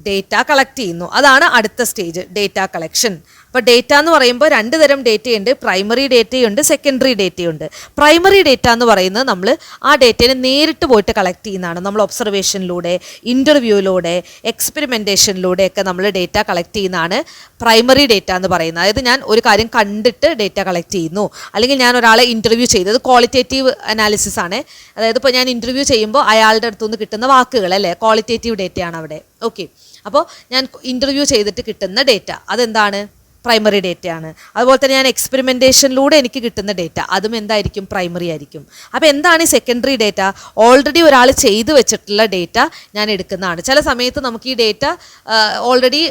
Speaker 1: ഡേറ്റ കളക്ട് ചെയ്യുന്നു. അതാണ് അടുത്ത സ്റ്റേജ്, ഡേറ്റ കളക്ഷൻ. അപ്പോൾ ഡേറ്റ എന്ന് പറയുമ്പോൾ രണ്ട് തരം ഡേറ്റയുണ്ട്, പ്രൈമറി ഡേറ്റയുണ്ട്, സെക്കൻഡറി ഡേറ്റയുണ്ട്. പ്രൈമറി ഡേറ്റ എന്ന് പറയുന്നത് നമ്മൾ ആ ഡേറ്റയെ നേരിട്ട് പോയിട്ട് കളക്ട് ചെയ്യുന്നതാണ്. നമ്മൾ ഒബ്സർവേഷനിലൂടെ, ഇൻ്റർവ്യൂവിലൂടെ, എക്സ്പെരിമെൻറ്റേഷനിലൂടെ ഒക്കെ നമ്മൾ ഡേറ്റ കളക്ട് ചെയ്യുന്നതാണ് പ്രൈമറി ഡേറ്റ എന്ന് പറയുന്നത്. അതായത് ഞാൻ ഒരു കാര്യം കണ്ടിട്ട് ഡേറ്റ കളക്ട് ചെയ്യുന്നു, അല്ലെങ്കിൽ ഞാൻ ഒരാളെ ഇൻ്റർവ്യൂ ചെയ്തത് ക്വാളിറ്റേറ്റീവ് അനാലിസിസ് ആണ്. അതായത് ഇപ്പോൾ ഞാൻ ഇൻ്റർവ്യൂ ചെയ്യുമ്പോൾ അയാളുടെ അടുത്തുനിന്ന് കിട്ടുന്ന വാക്കുകൾ അല്ലേ, ക്വാളിറ്റേറ്റീവ് ഡേറ്റയാണ് അവിടെ. ഓക്കെ, അപ്പോൾ ഞാൻ ഇൻ്റർവ്യൂ ചെയ്തിട്ട് കിട്ടുന്ന ഡേറ്റ അതെന്താണ്, പ്രൈമറി ഡേറ്റയാണ്. അതുപോലെ തന്നെ ഞാൻ എക്സ്പെരിമെൻറ്റേഷനിലൂടെ എനിക്ക് കിട്ടുന്ന ഡേറ്റ അതും എന്തായിരിക്കും, പ്രൈമറി ആയിരിക്കും. അപ്പോൾ എന്താണ് ഈ സെക്കൻഡറി ഡേറ്റ, ഓൾറെഡി ഒരാൾ ചെയ്തു വെച്ചിട്ടുള്ള ഡേറ്റ ഞാൻ എടുക്കുന്നതാണ്. ചില സമയത്ത് നമുക്ക് ഈ ഡേറ്റ ഓൾറെഡി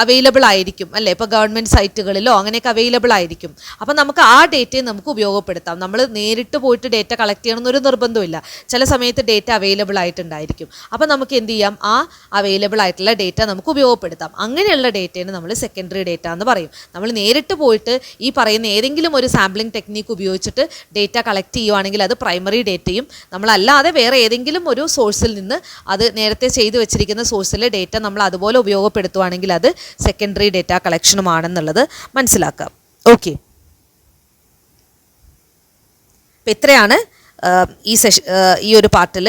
Speaker 1: അവൈലബിൾ ആയിരിക്കും അല്ലേ, ഇപ്പോൾ ഗവൺമെൻറ് സൈറ്റുകളിലോ അങ്ങനെയൊക്കെ അവൈലബിൾ ആയിരിക്കും. അപ്പോൾ നമുക്ക് ആ ഡേറ്റയെ നമുക്ക് ഉപയോഗപ്പെടുത്താം. നമ്മൾ നേരിട്ട് പോയിട്ട് ഡേറ്റ കളക്ട് ചെയ്യണമെന്നൊരു നിർബന്ധമില്ല. ചില സമയത്ത് ഡേറ്റ അവൈലബിൾ ആയിട്ടുണ്ടായിരിക്കും. അപ്പോൾ നമുക്ക് എന്ത് ചെയ്യാം, ആ അവൈലബിൾ ആയിട്ടുള്ള ഡേറ്റ നമുക്ക് ഉപയോഗപ്പെടുത്താം. അങ്ങനെയുള്ള ഡേറ്റയെ നമ്മൾ സെക്കൻഡറി ഡേറ്റ എന്ന് പറയും. നമ്മൾ നേരിട്ട് പോയിട്ട് ഈ പറയുന്ന ഏതെങ്കിലും ഒരു സാമ്പിളിംഗ് ടെക്നിക്ക് ഉപയോഗിച്ചിട്ട് ഡേറ്റ കളക്ട് ചെയ്യുവാണെങ്കിൽ അത് പ്രൈമറി ഡേറ്റയും, നമ്മളല്ലാതെ വേറെ ഏതെങ്കിലും ഒരു സോഴ്സിൽ നിന്ന് അത് നേരത്തെ ചെയ്തു വെച്ചിരിക്കുന്ന സോഴ്സിലെ ഡേറ്റ നമ്മൾ അതുപോലെ ഉപയോഗപ്പെടുത്തുവാണെങ്കിൽ അത് സെക്കൻഡറി ഡേറ്റ കളക്ഷനുമാണെന്നുള്ളത് മനസ്സിലാക്കാം. ഓക്കെ, അപ്പം ഇത്രയാണ് ഈ ഒരു പാർട്ടിൽ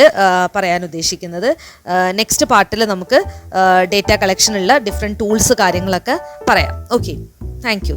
Speaker 1: പറയാൻ ഉദ്ദേശിക്കുന്നത്. നെക്സ്റ്റ് പാർട്ടിൽ നമുക്ക് ഡേറ്റ കളക്ഷനുള്ള ഡിഫറെൻറ്റ് ടൂൾസ് കാര്യങ്ങളൊക്കെ പറയാം. Okay, thank you.